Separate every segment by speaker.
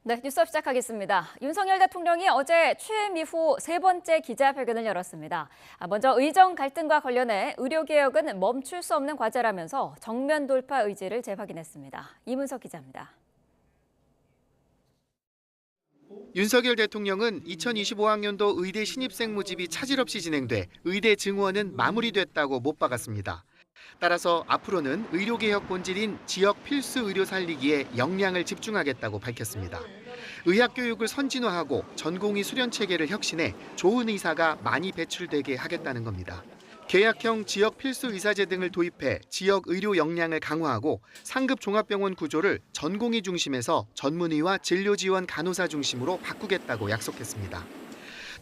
Speaker 1: 네, 뉴스업 시작하겠습니다. 윤석열 대통령이 어제 취임 이후 세 번째 기자회견을 열었습니다. 먼저 의정 갈등과 관련해 의료개혁은 멈출 수 없는 과제라면서 정면 돌파 의지를 재확인했습니다. 이문석 기자입니다.
Speaker 2: 윤석열 대통령은 2025학년도 의대 신입생 모집이 차질 없이 진행돼 의대 증원은 마무리됐다고 못 박았습니다. 따라서 앞으로는 의료개혁 본질인 지역 필수 의료 살리기에 역량을 집중하겠다고 밝혔습니다. 의학교육을 선진화하고 전공의 수련 체계를 혁신해 좋은 의사가 많이 배출되게 하겠다는 겁니다. 계약형 지역 필수 의사제 등을 도입해 지역 의료 역량을 강화하고 상급 종합병원 구조를 전공의 중심에서 전문의와 진료 지원 간호사 중심으로 바꾸겠다고 약속했습니다.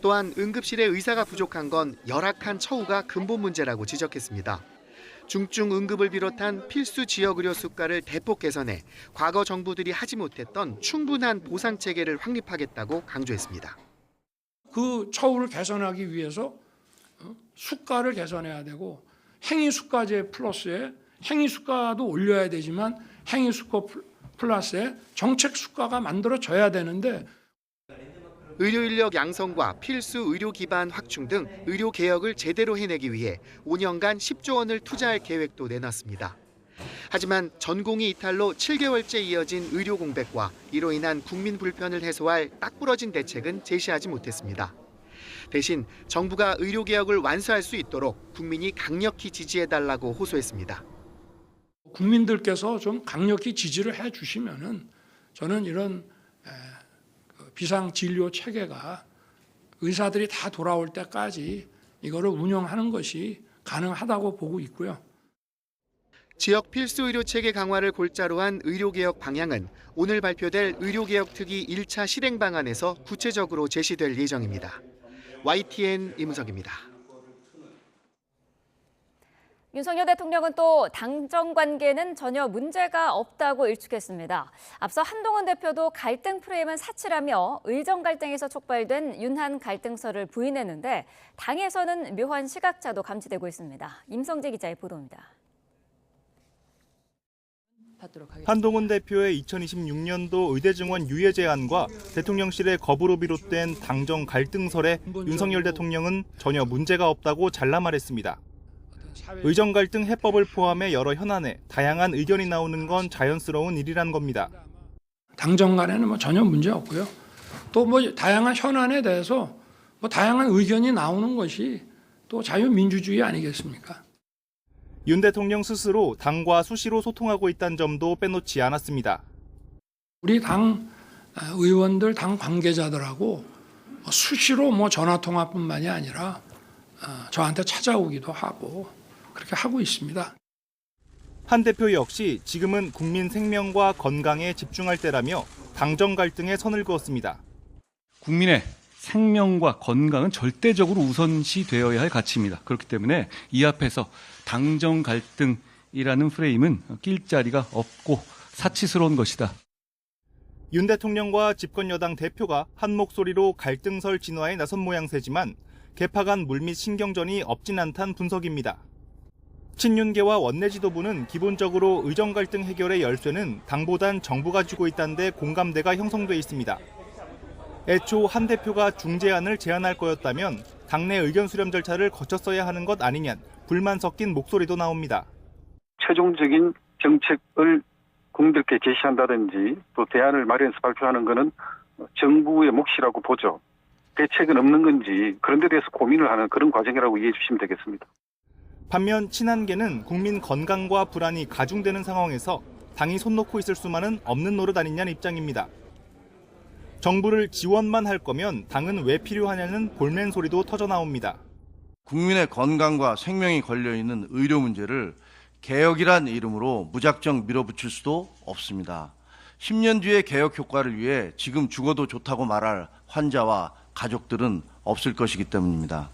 Speaker 2: 또한 응급실에 의사가 부족한 건 열악한 처우가 근본 문제라고 지적했습니다. 중증 응급을 비롯한 필수 지역 의료 수가를 대폭 개선해 과거 정부들이 하지 못했던 충분한 보상 체계를 확립하겠다고 강조했습니다.
Speaker 3: 그 처우를 개선하기 위해서 수가를 개선해야 되고 행위수가제 플러스에 행위수가도 올려야 되지만 행위수가 플러스에 정책수가가 만들어져야 되는데
Speaker 2: 의료 인력 양성과 필수 의료 기반 확충 등 의료 개혁을 제대로 해내기 위해 5년간 10조 원을 투자할 계획도 내놨습니다. 하지만 전공의 이탈로 7개월째 이어진 의료 공백과 이로 인한 국민 불편을 해소할 딱 부러진 대책은 제시하지 못했습니다. 대신 정부가 의료 개혁을 완수할 수 있도록 국민이 강력히 지지해달라고 호소했습니다.
Speaker 3: 국민들께서 좀 강력히 지지를 해주시면은 저는 이런 비상 진료 체계가 의사들이 다 돌아올 때까지 이거를 운영하는 것이 가능하다고 보고 있고요.
Speaker 2: 지역 필수 의료 체계 강화를 골자로 한 의료개혁 방향은 오늘 발표될 의료개혁 특위 1차 실행 방안에서 구체적으로 제시될 예정입니다. YTN 이문석입니다.
Speaker 1: 윤석열 대통령은 또 당정 관계는 전혀 문제가 없다고 일축했습니다. 앞서 한동훈 대표도 갈등 프레임은 사치라며 의정 갈등에서 촉발된 윤한 갈등설을 부인했는데 당에서는 묘한 시각차도 감지되고 있습니다. 임성재 기자의 보도입니다.
Speaker 4: 한동훈 대표의 2026년도 의대 증원 유예 제안과 대통령실의 거부로 비롯된 당정 갈등설에 윤석열 대통령은 전혀 문제가 없다고 잘라 말했습니다. 의정 갈등 해법을 포함해 여러 현안에 다양한 의견이 나오는 건 자연스러운 일이란 겁니다.
Speaker 3: 당정 간에는 전혀 문제 없고요. 또 다양한 현안에 대해서 다양한 의견이 나오는 것이 또 자유민주주의 아니겠습니까?
Speaker 4: 윤 대통령 스스로 당과 수시로 소통하고 있다는 점도 빼놓지 않았습니다.
Speaker 3: 우리 당 의원들, 당 관계자들하고 수시로 전화 통화뿐만이 아니라 저한테 찾아오기도 하고 그렇게 하고 있습니다.
Speaker 4: 한 대표 역시 지금은 국민 생명과 건강에 집중할 때라며 당정 갈등에 선을 그었습니다.
Speaker 5: 국민의 생명과 건강은 절대적으로 우선시되어야 할 가치입니다. 그렇기 때문에 이 앞에서 당정 갈등이라는 프레임은 낄 자리가 없고 사치스러운 것이다.
Speaker 4: 윤 대통령과 집권 여당 대표가 한 목소리로 갈등설 진화에 나선 모양새지만 개파 간 물밑 신경전이 없진 않다는 분석입니다. 친윤계와 원내 지도부는 기본적으로 의정 갈등 해결의 열쇠는 당보단 정부가 쥐고 있다는 데 공감대가 형성돼 있습니다. 애초 한 대표가 중재안을 제안할 거였다면 당내 의견 수렴 절차를 거쳤어야 하는 것 아니냐는 불만 섞인 목소리도 나옵니다.
Speaker 6: 최종적인 정책을 국민들께 제시한다든지 또 대안을 마련해서 발표하는 것은 정부의 몫이라고 보죠. 대책은 없는 건지 그런 데 대해서 고민을 하는 그런 과정이라고 이해해 주시면 되겠습니다.
Speaker 4: 반면 친한계는 국민 건강과 불안이 가중되는 상황에서 당이 손 놓고 있을 수만은 없는 노릇 아니냐는 입장입니다. 정부를 지원만 할 거면 당은 왜 필요하냐는 볼멘 소리도 터져나옵니다.
Speaker 7: 국민의 건강과 생명이 걸려있는 의료 문제를 개혁이란 이름으로 무작정 밀어붙일 수도 없습니다. 10년 뒤의 개혁 효과를 위해 지금 죽어도 좋다고 말할 환자와 가족들은 없을 것이기 때문입니다.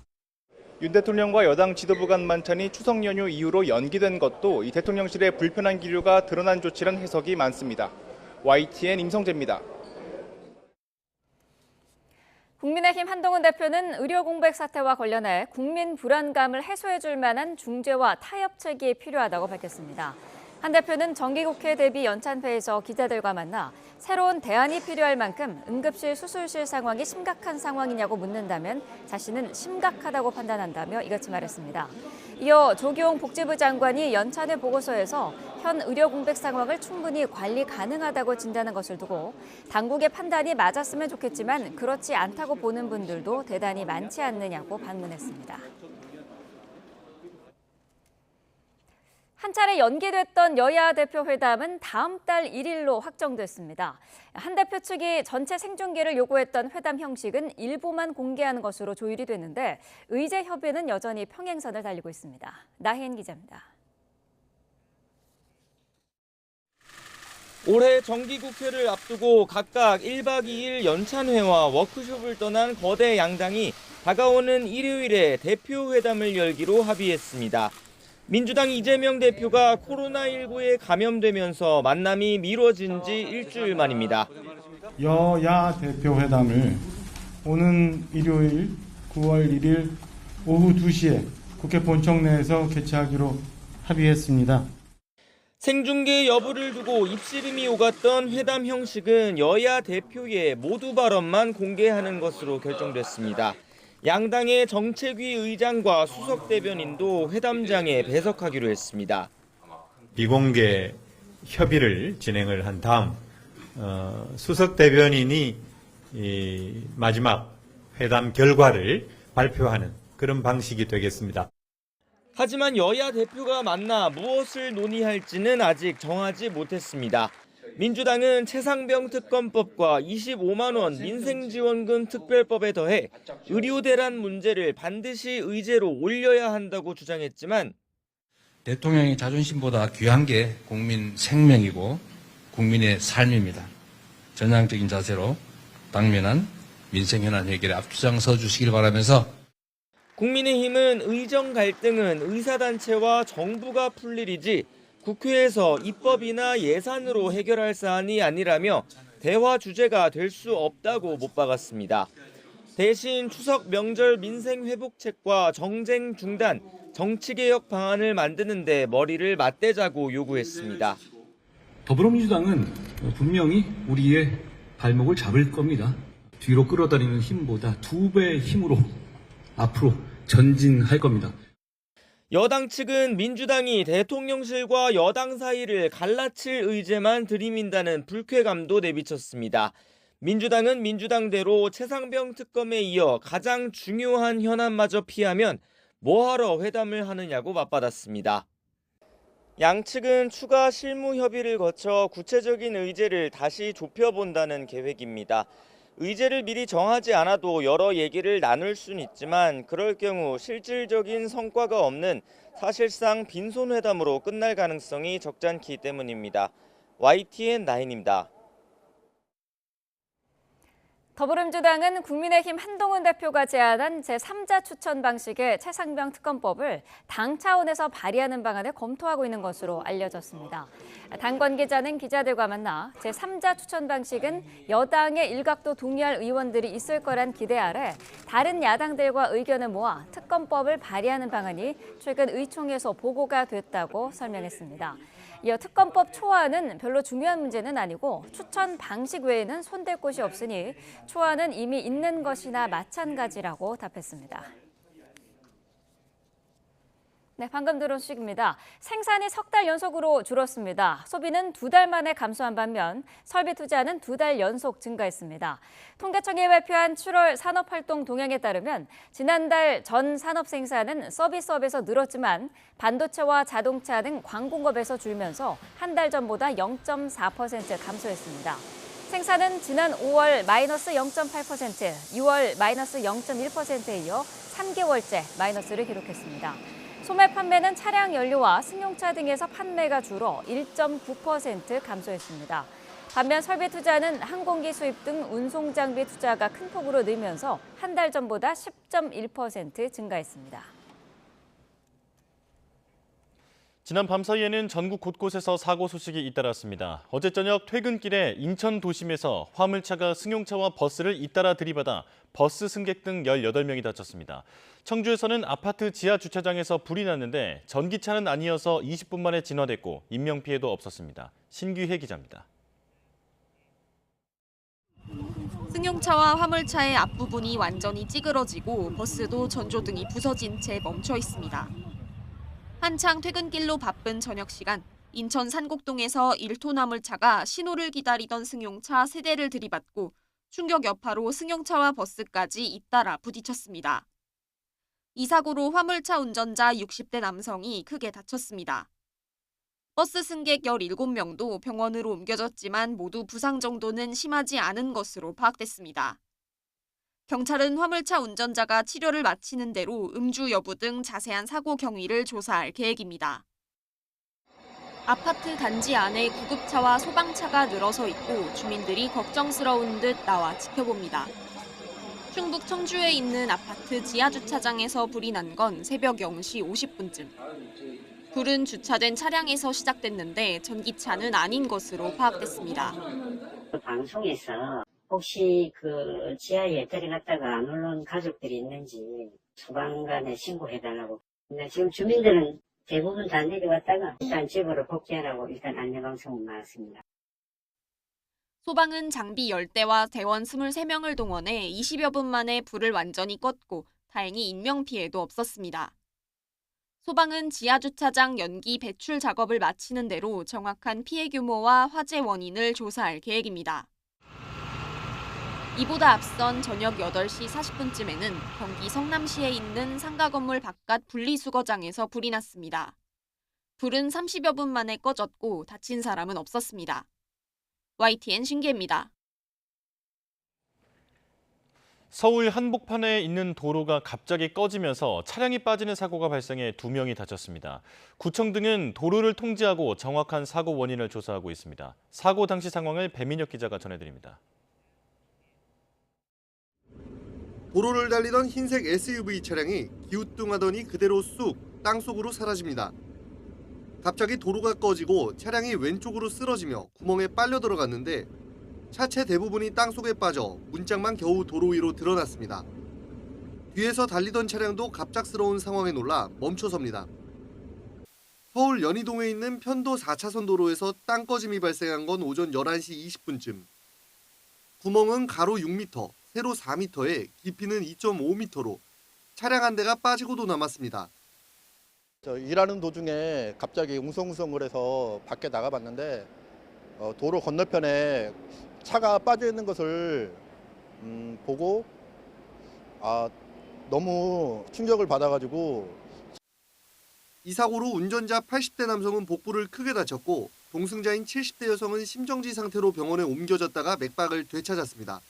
Speaker 4: 윤 대통령과 여당 지도부 간 만찬이 추석 연휴 이후로 연기된 것도 이 대통령실의 불편한 기류가 드러난 조치란 해석이 많습니다. YTN 임성재입니다.
Speaker 1: 국민의힘 한동훈 대표는 의료 공백 사태와 관련해 국민 불안감을 해소해 줄 만한 중재와 타협책이 필요하다고 밝혔습니다. 한 대표는 정기국회 대비 연찬회에서 기자들과 만나 새로운 대안이 필요할 만큼 응급실 수술실 상황이 심각한 상황이냐고 묻는다면 자신은 심각하다고 판단한다며 이같이 말했습니다. 이어 조기용 복지부 장관이 연찬회 보고서에서 현 의료 공백 상황을 충분히 관리 가능하다고 진단한 것을 두고 당국의 판단이 맞았으면 좋겠지만 그렇지 않다고 보는 분들도 대단히 많지 않느냐고 반문했습니다. 한 차례 연기됐던 여야 대표 회담은 다음 달 1일로 확정됐습니다. 한 대표 측이 전체 생중계를 요구했던 회담 형식은 일부만 공개하는 것으로 조율이 됐는데 의제 협의는 여전히 평행선을 달리고 있습니다. 나혜인 기자입니다.
Speaker 8: 올해 정기국회를 앞두고 각각 1박 2일 연찬회와 워크숍을 떠난 거대 양당이 다가오는 일요일에 대표회담을 열기로 합의했습니다. 민주당 이재명 대표가 코로나19에 감염되면서 만남이 미뤄진 지 일주일 만입니다.
Speaker 9: 여야 대표회담을 오는 일요일 9월 1일 오후 2시에 국회 본청 내에서 개최하기로 합의했습니다.
Speaker 8: 생중계 여부를 두고 입씨름이 오갔던 회담 형식은 여야 대표의 모두 발언만 공개하는 것으로 결정됐습니다. 양당의 정책위 의장과 수석 대변인도 회담장에 배석하기로 했습니다.
Speaker 10: 비공개 협의를 진행을 한 다음 수석 대변인이 마지막 회담 결과를 발표하는 그런 방식이 되겠습니다.
Speaker 8: 하지만 여야 대표가 만나 무엇을 논의할지는 아직 정하지 못했습니다. 민주당은 최상병 특검법과 25만 원 민생지원금 특별법에 더해 의료 대란 문제를 반드시 의제로 올려야 한다고 주장했지만
Speaker 11: 대통령의 자존심보다 귀한 게 국민 생명이고 국민의 삶입니다. 전향적인 자세로 당면한 민생 현안 해결에 앞장서 주시길 바라면서
Speaker 8: 국민의힘은 의정 갈등은 의사단체와 정부가 풀 일이지 국회에서 입법이나 예산으로 해결할 사안이 아니라며 대화 주제가 될 수 없다고 못 박았습니다. 대신 추석 명절 민생 회복책과 정쟁 중단, 정치개혁 방안을 만드는 데 머리를 맞대자고 요구했습니다.
Speaker 12: 더불어민주당은 분명히 우리의 발목을 잡을 겁니다. 뒤로 끌어다니는 힘보다 2배의 힘으로 앞으로 전진할 겁니다.
Speaker 8: 여당 측은 민주당이 대통령실과 여당 사이를 갈라칠 의제만 들이민다는 불쾌감도 내비쳤습니다. 민주당은 민주당대로 최상병 특검에 이어 가장 중요한 현안마저 피하면 뭐하러 회담을 하느냐고 맞받았습니다. 양측은 추가 실무 협의를 거쳐 구체적인 의제를 다시 좁혀본다는 계획입니다. 의제를 미리 정하지 않아도 여러 얘기를 나눌 수는 있지만 그럴 경우 실질적인 성과가 없는 사실상 빈손회담으로 끝날 가능성이 적잖기 때문입니다. YTN 나인입니다.
Speaker 1: 더불어민주당은 국민의힘 한동훈 대표가 제안한 제3자 추천 방식의 최상병 특검법을 당 차원에서 발의하는 방안을 검토하고 있는 것으로 알려졌습니다. 당 관계자는 기자들과 만나 제3자 추천 방식은 여당의 일각도 동의할 의원들이 있을 거란 기대 아래 다른 야당들과 의견을 모아 특검법을 발의하는 방안이 최근 의총에서 보고가 됐다고 설명했습니다. 이어 특검법 초안은 별로 중요한 문제는 아니고 추천 방식 외에는 손댈 곳이 없으니 초안은 이미 있는 것이나 마찬가지라고 답했습니다. 네, 방금 들은 소식입니다. 생산이 3달 연속으로 줄었습니다. 소비는 2달 만에 감소한 반면 설비 투자는 2달 연속 증가했습니다. 통계청이 발표한 7월 산업활동 동향에 따르면 지난달 전 산업 생산은 서비스업에서 늘었지만 반도체와 자동차 등 광공업에서 줄면서 한 달 전보다 0.4% 감소했습니다. 생산은 지난 5월 마이너스 0.8%, 6월 마이너스 0.1%에 이어 3개월째 마이너스를 기록했습니다. 소매 판매는 차량 연료와 승용차 등에서 판매가 줄어 1.9% 감소했습니다. 반면 설비 투자는 항공기 수입 등 운송 장비 투자가 큰 폭으로 늘면서 한 달 전보다 10.1% 증가했습니다.
Speaker 13: 지난 밤 사이에는 전국 곳곳에서 사고 소식이 잇따랐습니다. 어제 저녁 퇴근길에 인천 도심에서 화물차가 승용차와 버스를 잇따라 들이받아 버스 승객 등 18명이 다쳤습니다. 청주에서는 아파트 지하 주차장에서 불이 났는데 전기차는 아니어서 20분 만에 진화됐고 인명피해도 없었습니다. 신규혜 기자입니다.
Speaker 14: 승용차와 화물차의 앞부분이 완전히 찌그러지고 버스도 전조등이 부서진 채 멈춰 있습니다. 한창 퇴근길로 바쁜 저녁 시간, 인천 산곡동에서 1톤 화물차가 신호를 기다리던 승용차 3대를 들이받고 충격 여파로 승용차와 버스까지 잇따라 부딪혔습니다. 이 사고로 화물차 운전자 60대 남성이 크게 다쳤습니다. 버스 승객 17명도 병원으로 옮겨졌지만 모두 부상 정도는 심하지 않은 것으로 파악됐습니다. 경찰은 화물차 운전자가 치료를 마치는 대로 음주 여부 등 자세한 사고 경위를 조사할 계획입니다. 아파트 단지 안에 구급차와 소방차가 늘어서 있고 주민들이 걱정스러운 듯 나와 지켜봅니다. 충북 청주에 있는 아파트 지하주차장에서 불이 난 건 새벽 0시 50분쯤. 불은 주차된 차량에서 시작됐는데 전기차는 아닌 것으로 파악됐습니다.
Speaker 15: 방송에서 혹시 그 지하에 들어갔다가 안 올라온 가족들이 있는지 소방관에 신고해달라고. 근데 지금 주민들은 대부분 다 내려왔다가 일단 집으로 복귀하라고 일단 안내방송은 나왔습니다.
Speaker 14: 소방은 장비 10대와 대원 23명을 동원해 20여 분 만에 불을 완전히 껐고 다행히 인명피해도 없었습니다. 소방은 지하주차장 연기 배출 작업을 마치는 대로 정확한 피해 규모와 화재 원인을 조사할 계획입니다. 이보다 앞선 저녁 8시 40분쯤에는 경기 성남시에 있는 상가 건물 바깥 분리수거장에서 불이 났습니다. 불은 30여 분 만에 꺼졌고 다친 사람은 없었습니다. YTN 신기혜입니다.
Speaker 13: 서울 한복판에 있는 도로가 갑자기 꺼지면서 차량이 빠지는 사고가 발생해 2명이 다쳤습니다. 구청 등은 도로를 통제하고 정확한 사고 원인을 조사하고 있습니다. 사고 당시 상황을 배민혁 기자가 전해드립니다.
Speaker 16: 도로를 달리던 흰색 SUV 차량이 기우뚱하더니 그대로 쑥 땅속으로 사라집니다. 갑자기 도로가 꺼지고 차량이 왼쪽으로 쓰러지며 구멍에 빨려 들어갔는데 차체 대부분이 땅속에 빠져 문짝만 겨우 도로 위로 드러났습니다. 뒤에서 달리던 차량도 갑작스러운 상황에 놀라 멈춰섭니다. 서울 연희동에 있는 편도 4차선 도로에서 땅 꺼짐이 발생한 건 오전 11시 20분쯤. 구멍은 가로 6m, 세로 4m에 깊이는 2.5m로 차량 한 대가 빠지고도 남았습니다.
Speaker 17: 일하는 도중에 갑자기 웅성웅성거려서 밖에 나가봤는데 도로 건너편에 차가 빠져 있는 것을 보고 너무 충격을 받아가지고.
Speaker 16: 이 사고로 운전자 80대 남성은 복부를 크게 다쳤고 동승자인 70대 여성은 심정지 상태로 병원에 옮겨졌다가 맥박을 되찾았습니다.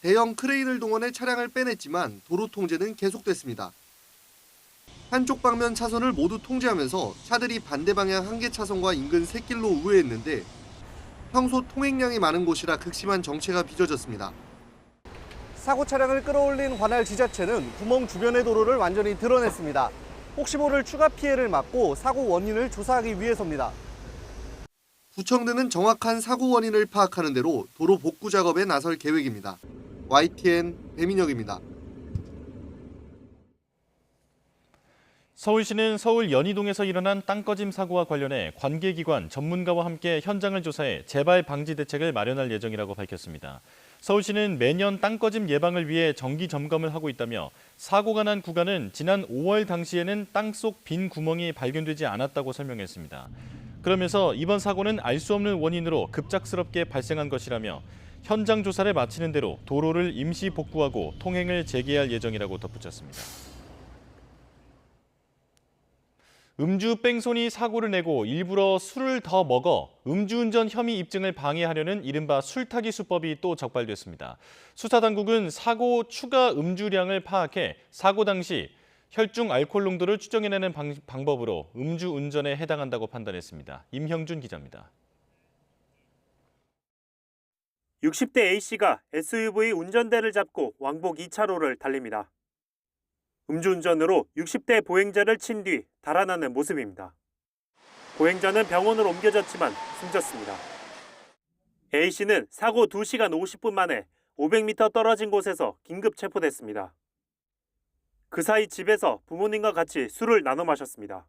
Speaker 16: 대형 크레인을 동원해 차량을 빼냈지만 도로 통제는 계속됐습니다. 한쪽 방면 차선을 모두 통제하면서 차들이 반대 방향 한 개 차선과 인근 샛길로 우회했는데 평소 통행량이 많은 곳이라 극심한 정체가 빚어졌습니다.
Speaker 18: 사고 차량을 끌어올린 관할 지자체는 구멍 주변의 도로를 완전히 드러냈습니다. 혹시 모를 추가 피해를 막고 사고 원인을 조사하기 위해서입니다.
Speaker 16: 구청 등은 정확한 사고 원인을 파악하는 대로 도로 복구 작업에 나설 계획입니다. YTN 배민혁입니다.
Speaker 13: 서울시는 서울 연희동에서 일어난 땅꺼짐 사고와 관련해 관계기관, 전문가와 함께 현장을 조사해 재발 방지 대책을 마련할 예정이라고 밝혔습니다. 서울시는 매년 땅꺼짐 예방을 위해 정기 점검을 하고 있다며 사고가 난 구간은 지난 5월 당시에는 땅속 빈 구멍이 발견되지 않았다고 설명했습니다. 그러면서 이번 사고는 알 수 없는 원인으로 급작스럽게 발생한 것이라며 현장 조사를 마치는 대로 도로를 임시 복구하고 통행을 재개할 예정이라고 덧붙였습니다. 음주 뺑소니 사고를 내고 일부러 술을 더 먹어 음주운전 혐의 입증을 방해하려는 이른바 술타기 수법이 또 적발됐습니다. 수사당국은 사고 추가 음주량을 파악해 사고 당시 혈중 알코올 농도를 추정해내는 방법으로 음주운전에 해당한다고 판단했습니다. 임형준 기자입니다.
Speaker 19: 60대 A씨가 SUV 운전대를 잡고 왕복 2차로를 달립니다. 음주운전으로 60대 보행자를 친 뒤 달아나는 모습입니다. 보행자는 병원으로 옮겨졌지만 숨졌습니다. A씨는 사고 2시간 50분 만에 500m 떨어진 곳에서 긴급 체포됐습니다. 그 사이 집에서 부모님과 같이 술을 나눠 마셨습니다.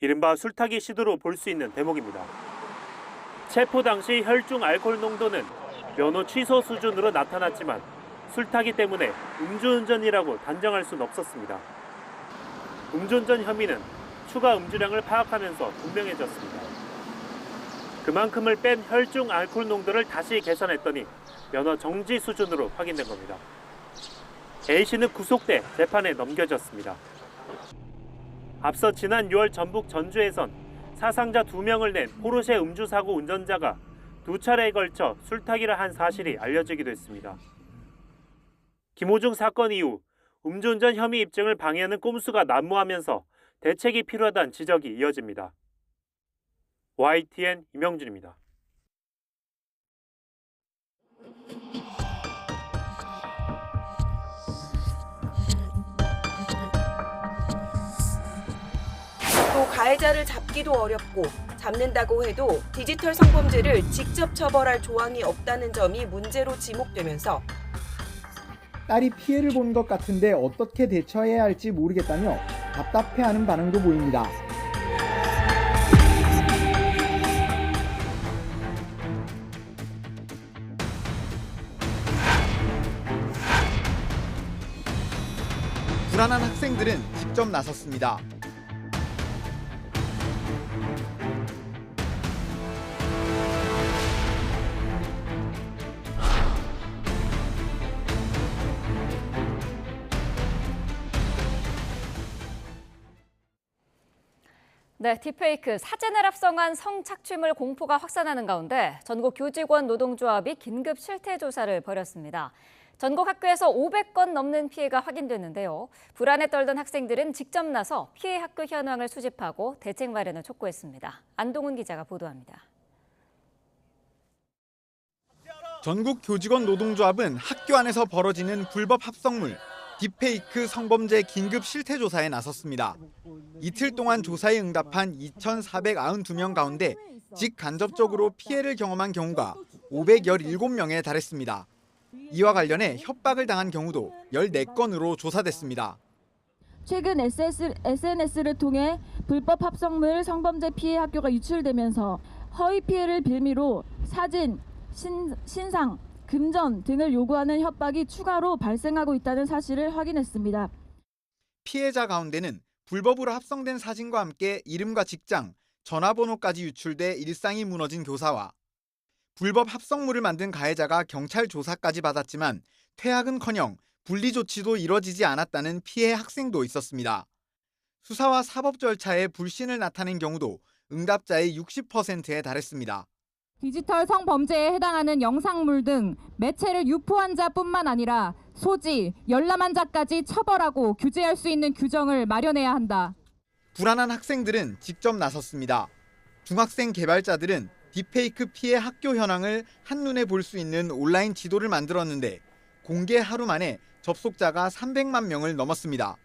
Speaker 19: 이른바 술타기 시도로 볼 수 있는 대목입니다. 체포 당시 혈중 알코올 농도는 면허 취소 수준으로 나타났지만 술타기 때문에 음주운전이라고 단정할 수는 없었습니다. 음주운전 혐의는 추가 음주량을 파악하면서 분명해졌습니다. 그만큼을 뺀 혈중 알코올 농도를 다시 계산했더니 면허 정지 수준으로 확인된 겁니다. A씨는 구속돼 재판에 넘겨졌습니다. 앞서 지난 6월 전북 전주에선 사상자 2명을 낸 포르쉐 음주사고 운전자가 2차례에 걸쳐 술타기를 한 사실이 알려지기도 했습니다. 김호중 사건 이후 음주운전 혐의 입증을 방해하는 꼼수가 난무하면서 대책이 필요하다는 지적이 이어집니다. YTN 임영준입니다.
Speaker 20: 또 가해자를 잡기도 어렵고 잡는다고 해도 디지털 성범죄를 직접 처벌할 조항이 없다는 점이 문제로 지목되면서
Speaker 21: 딸이 피해를 본 것 같은데 어떻게 대처해야 할지 모르겠다며 답답해하는 반응도 보입니다. 불안한 학생들은 직접 나섰습니다.
Speaker 1: 네, 딥페이크 사진을 합성한 성착취물 공포가 확산하는 가운데 전국 교직원 노동조합이 긴급 실태 조사를 벌였습니다. 전국 학교에서 500건 넘는 피해가 확인됐는데요. 불안에 떨던 학생들은 직접 나서 피해 학교 현황을 수집하고 대책 마련을 촉구했습니다. 안동훈 기자가 보도합니다.
Speaker 21: 전국 교직원 노동조합은 학교 안에서 벌어지는 불법 합성물, 딥페이크 성범죄 긴급 실태조사에 나섰습니다. 이틀 동안 조사에 응답한 2,492명 가운데 직간접적으로 피해를 경험한 경우가 517명에 달했습니다. 이와 관련해 협박을 당한 경우도 14건으로 조사됐습니다.
Speaker 22: 최근 SNS를 통해 불법 합성물 성범죄 피해 학교가 유출되면서 허위 피해를 빌미로 사진, 신상, 금전 등을 요구하는 협박이 추가로 발생하고 있다는 사실을 확인했습니다.
Speaker 21: 피해자 가운데는 불법으로 합성된 사진과 함께 이름과 직장, 전화번호까지 유출돼 일상이 무너진 교사와 불법 합성물을 만든 가해자가 경찰 조사까지 받았지만 퇴학은커녕 분리 조치도 이뤄지지 않았다는 피해 학생도 있었습니다. 수사와 사법 절차에 불신을 나타낸 경우도 응답자의 60%에 달했습니다.
Speaker 22: 디지털 성범죄에 해당하는 영상물 등 매체를 유포한 자뿐만 아니라 소지, 열람한 자까지 처벌하고 규제할 수 있는 규정을 마련해야 한다.
Speaker 21: 불안한 학생들은 직접 나섰습니다. 중학생 개발자들은 딥페이크 피해 학교 현황을 한눈에 볼 수 있는 온라인 지도를 만들었는데 공개 하루 만에 접속자가 300만 명을 넘었습니다.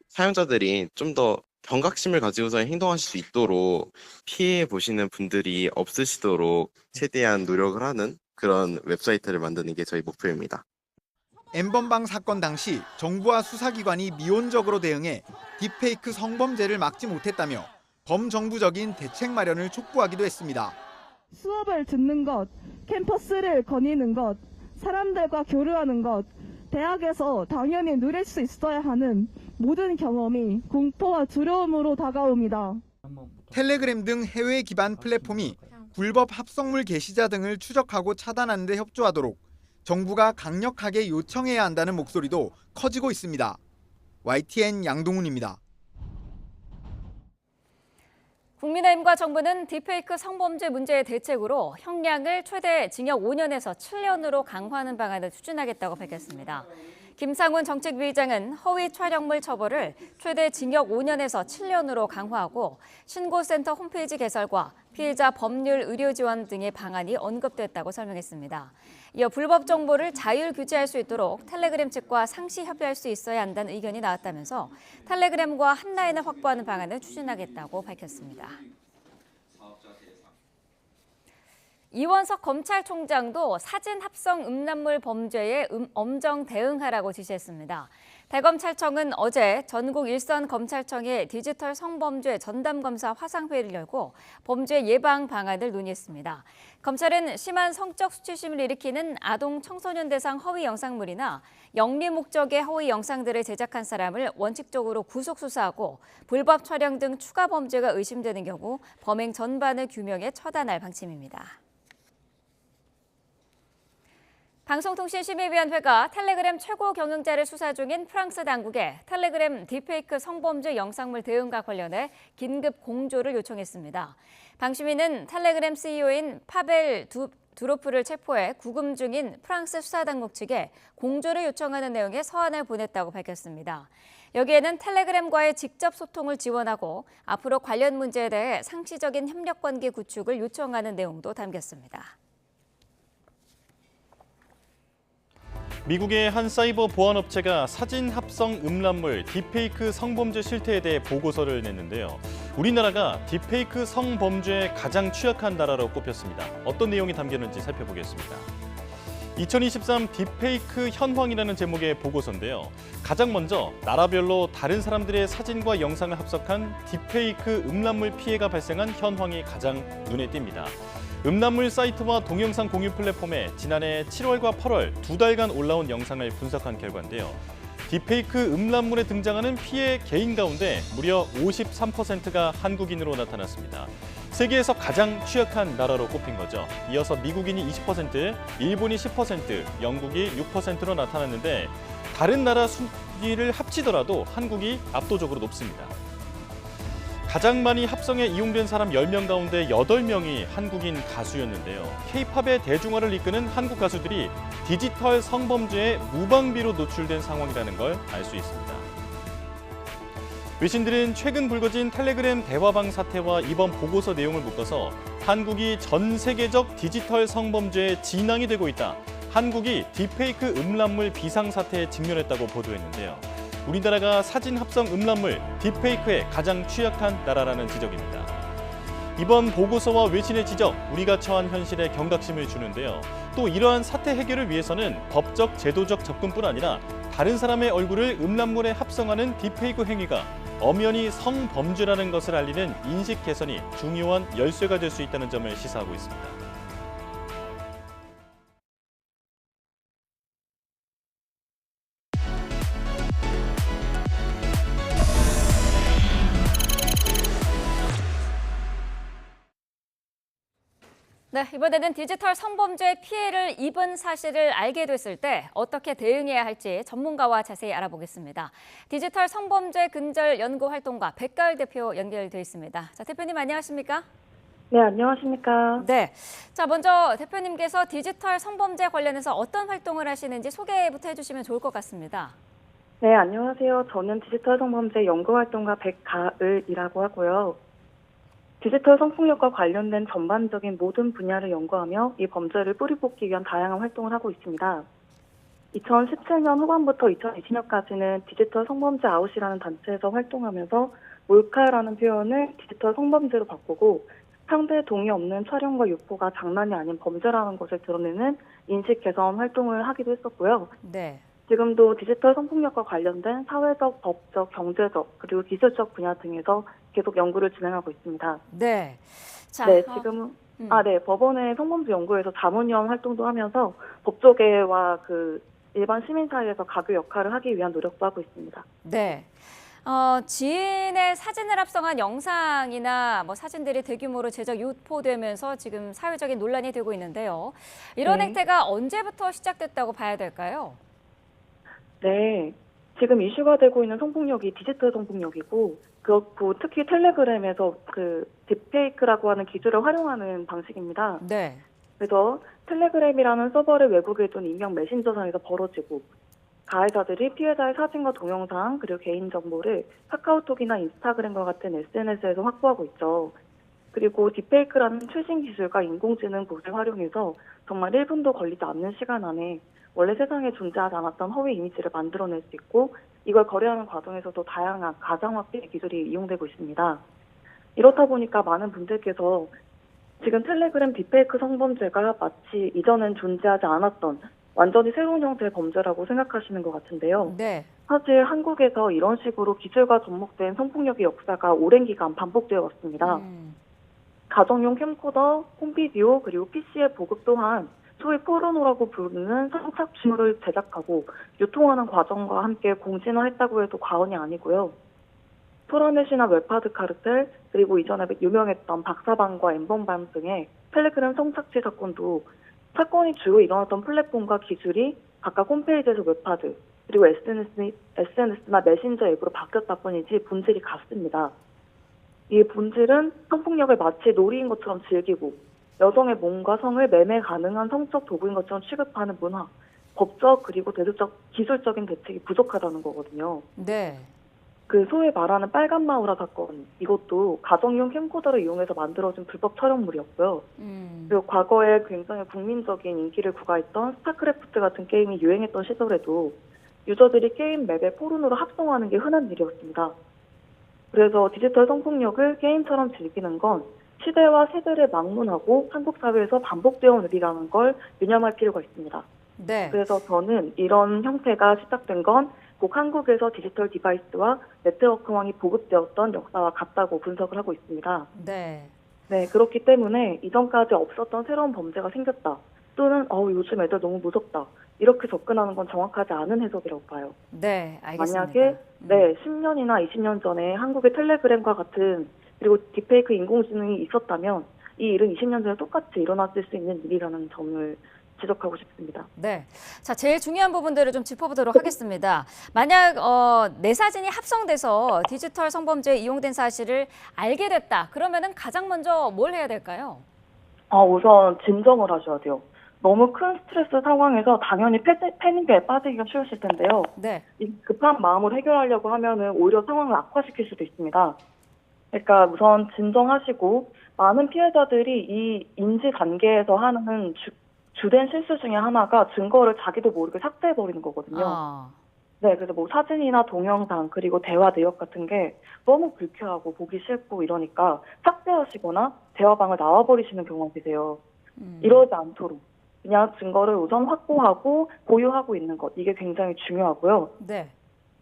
Speaker 23: 사용자들이 좀 더 경각심을 가지고서 행동하실 수 있도록 피해 보시는 분들이 없으시도록 최대한 노력을 하는 그런 웹사이트를 만드는 게 저희 목표입니다.
Speaker 21: N번방 사건 당시 정부와 수사기관이 미온적으로 대응해 딥페이크 성범죄를 막지 못했다며 범정부적인 대책 마련을 촉구하기도 했습니다.
Speaker 24: 수업을 듣는 것, 캠퍼스를 거니는 것, 사람들과 교류하는 것, 대학에서 당연히 누릴 수 있어야 하는 모든 경험이 공포와 두려움으로 다가옵니다.
Speaker 21: 텔레그램 등 해외 기반 플랫폼이 불법 합성물 게시자 등을 추적하고 차단하는 데 협조하도록 정부가 강력하게 요청해야 한다는 목소리도 커지고 있습니다. YTN 양동훈입니다.
Speaker 1: 국민의힘과 정부는 딥페이크 성범죄 문제의 대책으로 형량을 최대 징역 5년에서 7년으로 강화하는 방안을 추진하겠다고 밝혔습니다. 김상훈 정책위의장은 허위 촬영물 처벌을 최대 징역 5년에서 7년으로 강화하고 신고센터 홈페이지 개설과 피해자 법률 의료 지원 등의 방안이 언급됐다고 설명했습니다. 이어 불법 정보를 자율 규제할 수 있도록 텔레그램 측과 상시 협의할 수 있어야 한다는 의견이 나왔다면서 텔레그램과 한라인을 확보하는 방안을 추진하겠다고 밝혔습니다. 이원석 검찰총장도 사진 합성 음란물 범죄에 엄정 대응하라고 지시했습니다. 대검찰청은 어제 전국 일선 검찰청의 디지털 성범죄 전담검사 화상회의를 열고 범죄 예방 방안을 논의했습니다. 검찰은 심한 성적 수치심을 일으키는 아동 청소년 대상 허위 영상물이나 영리 목적의 허위 영상들을 제작한 사람을 원칙적으로 구속 수사하고 불법 촬영 등 추가 범죄가 의심되는 경우 범행 전반을 규명해 처단할 방침입니다. 방송통신심의위원회가 텔레그램 최고 경영자를 수사 중인 프랑스 당국에 텔레그램 딥페이크 성범죄 영상물 대응과 관련해 긴급 공조를 요청했습니다. 방 심의는 텔레그램 CEO인 파벨 두로프를 체포해 구금 중인 프랑스 수사당국 측에 공조를 요청하는 내용의 서한을 보냈다고 밝혔습니다. 여기에는 텔레그램과의 직접 소통을 지원하고 앞으로 관련 문제에 대해 상시적인 협력관계 구축을 요청하는 내용도 담겼습니다.
Speaker 13: 미국의 한 사이버 보안업체가 사진 합성 음란물 딥페이크 성범죄 실태에 대해 보고서를 냈는데요. 우리나라가 딥페이크 성범죄에 가장 취약한 나라로 꼽혔습니다. 어떤 내용이 담겼는지 살펴보겠습니다. 2023 딥페이크 현황이라는 제목의 보고서인데요. 가장 먼저 나라별로 다른 사람들의 사진과 영상을 합성한 딥페이크 음란물 피해가 발생한 현황이 가장 눈에 띕니다. 음란물 사이트와 동영상 공유 플랫폼에 지난해 7월과 8월 2달간 올라온 영상을 분석한 결과인데요. 딥페이크 음란물에 등장하는 피해 개인 가운데 무려 53%가 한국인으로 나타났습니다. 세계에서 가장 취약한 나라로 꼽힌 거죠. 이어서 미국인이 20%, 일본이 10%, 영국이 6%로 나타났는데 다른 나라 순위를 합치더라도 한국이 압도적으로 높습니다. 가장 많이 합성에 이용된 사람 10명 가운데 8명이 한국인 가수였는데요. K-팝의 대중화를 이끄는 한국 가수들이 디지털 성범죄에 무방비로 노출된 상황이라는 걸 알 수 있습니다. 외신들은 최근 불거진 텔레그램 대화방 사태와 이번 보고서 내용을 묶어서 한국이 전 세계적 디지털 성범죄의 진앙이 되고 있다. 한국이 딥페이크 음란물 비상사태에 직면했다고 보도했는데요. 우리나라가 사진 합성 음란물 딥페이크에 가장 취약한 나라라는 지적입니다. 이번 보고서와 외신의 지적, 우리가 처한 현실에 경각심을 주는데요. 또 이러한 사태 해결을 위해서는 법적, 제도적 접근뿐 아니라 다른 사람의 얼굴을 음란물에 합성하는 딥페이크 행위가 엄연히 성범죄라는 것을 알리는 인식 개선이 중요한 열쇠가 될 수 있다는 점을 시사하고 있습니다.
Speaker 1: 네, 이번에는 디지털 성범죄 피해를 입은 사실을 알게 됐을 때 어떻게 대응해야 할지 전문가와 자세히 알아보겠습니다. 디지털 성범죄 근절 연구 활동가 백가을 대표 연결돼 있습니다. 자, 대표님 안녕하십니까?
Speaker 2: 네, 안녕하십니까?
Speaker 1: 네, 자 먼저 대표님께서 디지털 성범죄 관련해서 어떤 활동을 하시는지 소개부터 해주시면 좋을 것 같습니다.
Speaker 2: 네, 안녕하세요. 저는 디지털 성범죄 연구활동가 백가을이라고 하고요. 디지털 성폭력과 관련된 전반적인 모든 분야를 연구하며 이 범죄를 뿌리 뽑기 위한 다양한 활동을 하고 있습니다. 2017년 후반부터 2020년까지는 디지털 성범죄 아웃이라는 단체에서 활동하면서 몰카라는 표현을 디지털 성범죄로 바꾸고 상대의 동의 없는 촬영과 유포가 장난이 아닌 범죄라는 것을 드러내는 인식 개선 활동을 하기도 했었고요.
Speaker 1: 네.
Speaker 2: 지금도 디지털 성폭력과 관련된 사회적, 법적, 경제적, 그리고 기술적 분야 등에서 계속 연구를 진행하고 있습니다.
Speaker 1: 네. 자,
Speaker 2: 네, 지금은 법원의 성범죄 연구에서 자문위원 활동도 하면서 법조계와 일반 시민 사이에서 가교 역할을 하기 위한 노력도 하고 있습니다.
Speaker 1: 네. 지인의 사진을 합성한 영상이나 사진들이 대규모로 제작 유포되면서 지금 사회적인 논란이 되고 있는데요. 이런 행태가 언제부터 시작됐다고 봐야 될까요?
Speaker 2: 네, 지금 이슈가 되고 있는 성폭력이 디지털 성폭력이고 그렇고 특히 텔레그램에서 딥페이크라고 하는 기술을 활용하는 방식입니다.
Speaker 1: 네.
Speaker 2: 그래서 텔레그램이라는 서버를 외국에 둔 익명 메신저상에서 벌어지고 가해자들이 피해자의 사진과 동영상 그리고 개인정보를 카카오톡이나 인스타그램과 같은 SNS에서 확보하고 있죠. 그리고 딥페이크라는 최신 기술과 인공지능 봇을 활용해서 정말 1분도 걸리지 않는 시간 안에 원래 세상에 존재하지 않았던 허위 이미지를 만들어낼 수 있고 이걸 거래하는 과정에서도 다양한 가상화폐 기술이 이용되고 있습니다. 이렇다 보니까 많은 분들께서 지금 텔레그램 딥페이크 성범죄가 마치 이전엔 존재하지 않았던 완전히 새로운 형태의 범죄라고 생각하시는 것 같은데요.
Speaker 1: 네.
Speaker 2: 사실 한국에서 이런 식으로 기술과 접목된 성폭력의 역사가 오랜 기간 반복되어 왔습니다. 가정용 캠코더, 홈비디오, 그리고 PC의 보급 또한 소위 포르노라고 부르는 성착취물을 제작하고 유통하는 과정과 함께 공진화했다고 해도 과언이 아니고요. 토라넷이나 웹하드 카르텔, 그리고 이전에 유명했던 박사방과 엠번방 등의 텔레그램 성착취 사건도 사건이 주로 일어났던 플랫폼과 기술이 각각 홈페이지에서 웹하드, 그리고 SNS나 메신저 앱으로 바뀌었다 뿐이지 본질이 같습니다. 이 본질은 성폭력을 마치 놀이인 것처럼 즐기고 여성의 몸과 성을 매매 가능한 성적 도구인 것처럼 취급하는 문화, 법적 그리고 기술적인 대책이 부족하다는 거거든요.
Speaker 1: 네.
Speaker 2: 그 소위 말하는 빨간 마우라 사건, 이것도 가정용 캠코더를 이용해서 만들어진 불법 촬영물이었고요. 그리고 과거에 굉장히 국민적인 인기를 구가했던 스타크래프트 같은 게임이 유행했던 시절에도 유저들이 게임 맵에 포르노를 합성하는 게 흔한 일이었습니다. 그래서 디지털 성폭력을 게임처럼 즐기는 건 시대와 세대를 막론하고 한국 사회에서 반복되어 온 일이라는 걸 유념할 필요가 있습니다.
Speaker 1: 네.
Speaker 2: 그래서 저는 이런 형태가 시작된 건 꼭 한국에서 디지털 디바이스와 네트워크망이 보급되었던 역사와 같다고 분석을 하고 있습니다.
Speaker 1: 네.
Speaker 2: 네, 그렇기 때문에 이전까지 없었던 새로운 범죄가 생겼다. 또는 요즘 애들 너무 무섭다. 이렇게 접근하는 건 정확하지 않은 해석이라고 봐요.
Speaker 1: 네, 알겠습니다.
Speaker 2: 만약에 10년이나 20년 전에 한국의 텔레그램과 같은 그리고 딥페이크 인공지능이 있었다면 이 일은 20년 전에 똑같이 일어났을 수 있는 일이라는 점을 지적하고 싶습니다.
Speaker 1: 네. 자, 제일 중요한 부분들을 좀 짚어보도록 하겠습니다. 만약 내 사진이 합성돼서 디지털 성범죄에 이용된 사실을 알게 됐다. 그러면은 가장 먼저 뭘 해야 될까요?
Speaker 2: 우선 진정을 하셔야 돼요. 너무 큰 스트레스 상황에서 당연히 패닉에 빠지기가 쉬우실 텐데요.
Speaker 1: 네.
Speaker 2: 이 급한 마음으로 해결하려고 하면은 오히려 상황을 악화시킬 수도 있습니다. 그러니까 우선 진정하시고 많은 피해자들이 이 인지 단계에서 하는 주된 실수 중에 하나가 증거를 자기도 모르게 삭제해버리는 거거든요. 네, 그래서 뭐 사진이나 동영상 그리고 대화 내역 같은 게 너무 불쾌하고 보기 싫고 이러니까 삭제하시거나 대화방을 나와버리시는 경우가 계세요. 이러지 않도록 그냥 증거를 우선 확보하고 보유하고 있는 것, 이게 굉장히 중요하고요.
Speaker 1: 네.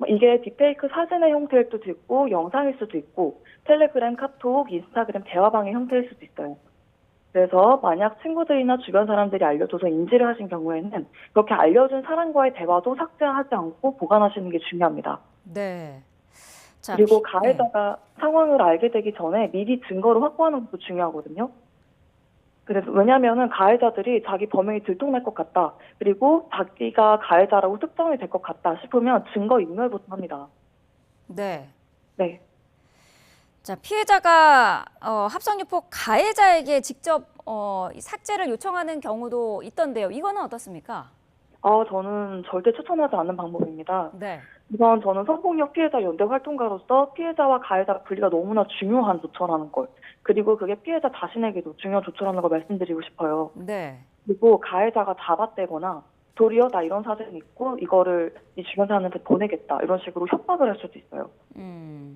Speaker 2: 이게 딥페이크 사진의 형태일 수도 있고 영상일 수도 있고 텔레그램, 카톡, 인스타그램 대화방의 형태일 수도 있어요. 그래서 만약 친구들이나 주변 사람들이 알려줘서 인지를 하신 경우에는 그렇게 알려준 사람과의 대화도 삭제하지 않고 보관하시는 게 중요합니다.
Speaker 1: 네. 자,
Speaker 2: 그리고 가해자가 상황을 알게 되기 전에 미리 증거를 확보하는 것도 중요하거든요. 그래서 왜냐하면은 가해자들이 자기 범행이 들통날 것 같다. 그리고 자기가 가해자라고 특정이 될 것 같다 싶으면 증거 인멸부터 합니다.
Speaker 1: 네.
Speaker 2: 네.
Speaker 1: 자, 피해자가 합성유포 가해자에게 직접 삭제를 요청하는 경우도 있던데요. 이거는 어떻습니까?
Speaker 2: 저는 절대 추천하지 않는 방법입니다.
Speaker 1: 네.
Speaker 2: 우선 저는 성폭력 피해자 연대 활동가로서 피해자와 가해자 분리가 너무나 중요한 조처라는 걸, 그리고 그게 피해자 자신에게도 중요한 조처라는 걸 말씀드리고 싶어요.
Speaker 1: 네.
Speaker 2: 그리고 가해자가 잡아떼거나 도리어 나 이런 사진이 있고 이거를 이 주변 사람한테 보내겠다 이런 식으로 협박을 할 수도 있어요.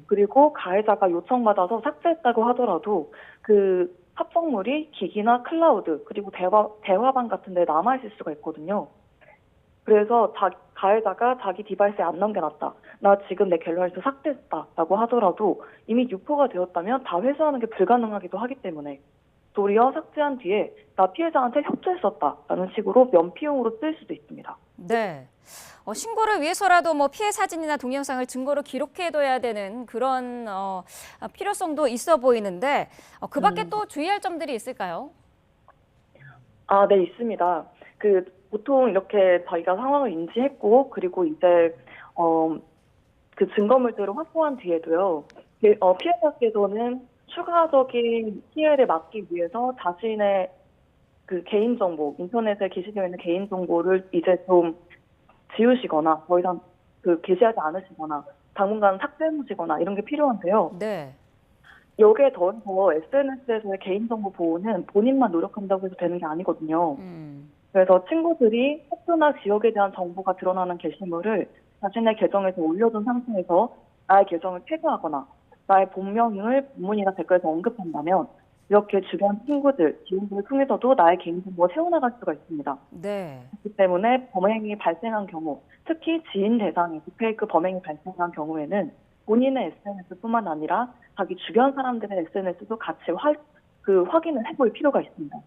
Speaker 2: 그리고 가해자가 요청받아서 삭제했다고 하더라도 그 합성물이 기기나 클라우드 그리고 대화방 같은 데 남아있을 수가 있거든요. 그래서 가해자가 자기 디바이스에 안 남겨놨다. 나 지금 내 갤러리에서 삭제했다라고 하더라도 이미 유포가 되었다면 다 회수하는 게 불가능하기도 하기 때문에 도리어 삭제한 뒤에 나 피해자한테 협조했었다라는 식으로 면피용으로 쓸 수도 있습니다.
Speaker 1: 네. 신고를 위해서라도 뭐 피해 사진이나 동영상을 증거로 기록해둬야 되는 그런 필요성도 있어 보이는데 그 밖에 또 주의할 점들이 있을까요?
Speaker 2: 네, 있습니다. 보통 이렇게 자기가 상황을 인지했고 그리고 이제 그 증거물들을 확보한 뒤에도요. 피해자께서는 추가적인 피해를 막기 위해서 자신의 그 개인정보, 인터넷에 게시되어 있는 개인정보를 이제 좀 지우시거나 더 이상 게시하지 않으시거나 당분간 삭제해놓으시거나 이런 게 필요한데요.
Speaker 1: 네.
Speaker 2: 여기에 더해서 SNS에서의 개인정보 보호는 본인만 노력한다고 해서 되는 게 아니거든요. 그래서 친구들이 학교나 지역에 대한 정보가 드러나는 게시물을 자신의 계정에서 올려둔 상태에서 나의 계정을 태그하거나 나의 본명을 본문이나 댓글에서 언급한다면 이렇게 주변 친구들, 지인들을 통해서도 나의 개인정보가 새어나갈 수가 있습니다.
Speaker 1: 네.
Speaker 2: 그렇기 때문에 범행이 발생한 경우, 특히 지인 대상에서 페이크 범행이 발생한 경우에는 본인의 SNS뿐만 아니라 자기 주변 사람들의 SNS도 같이 확인을 해볼 필요가 있습니다.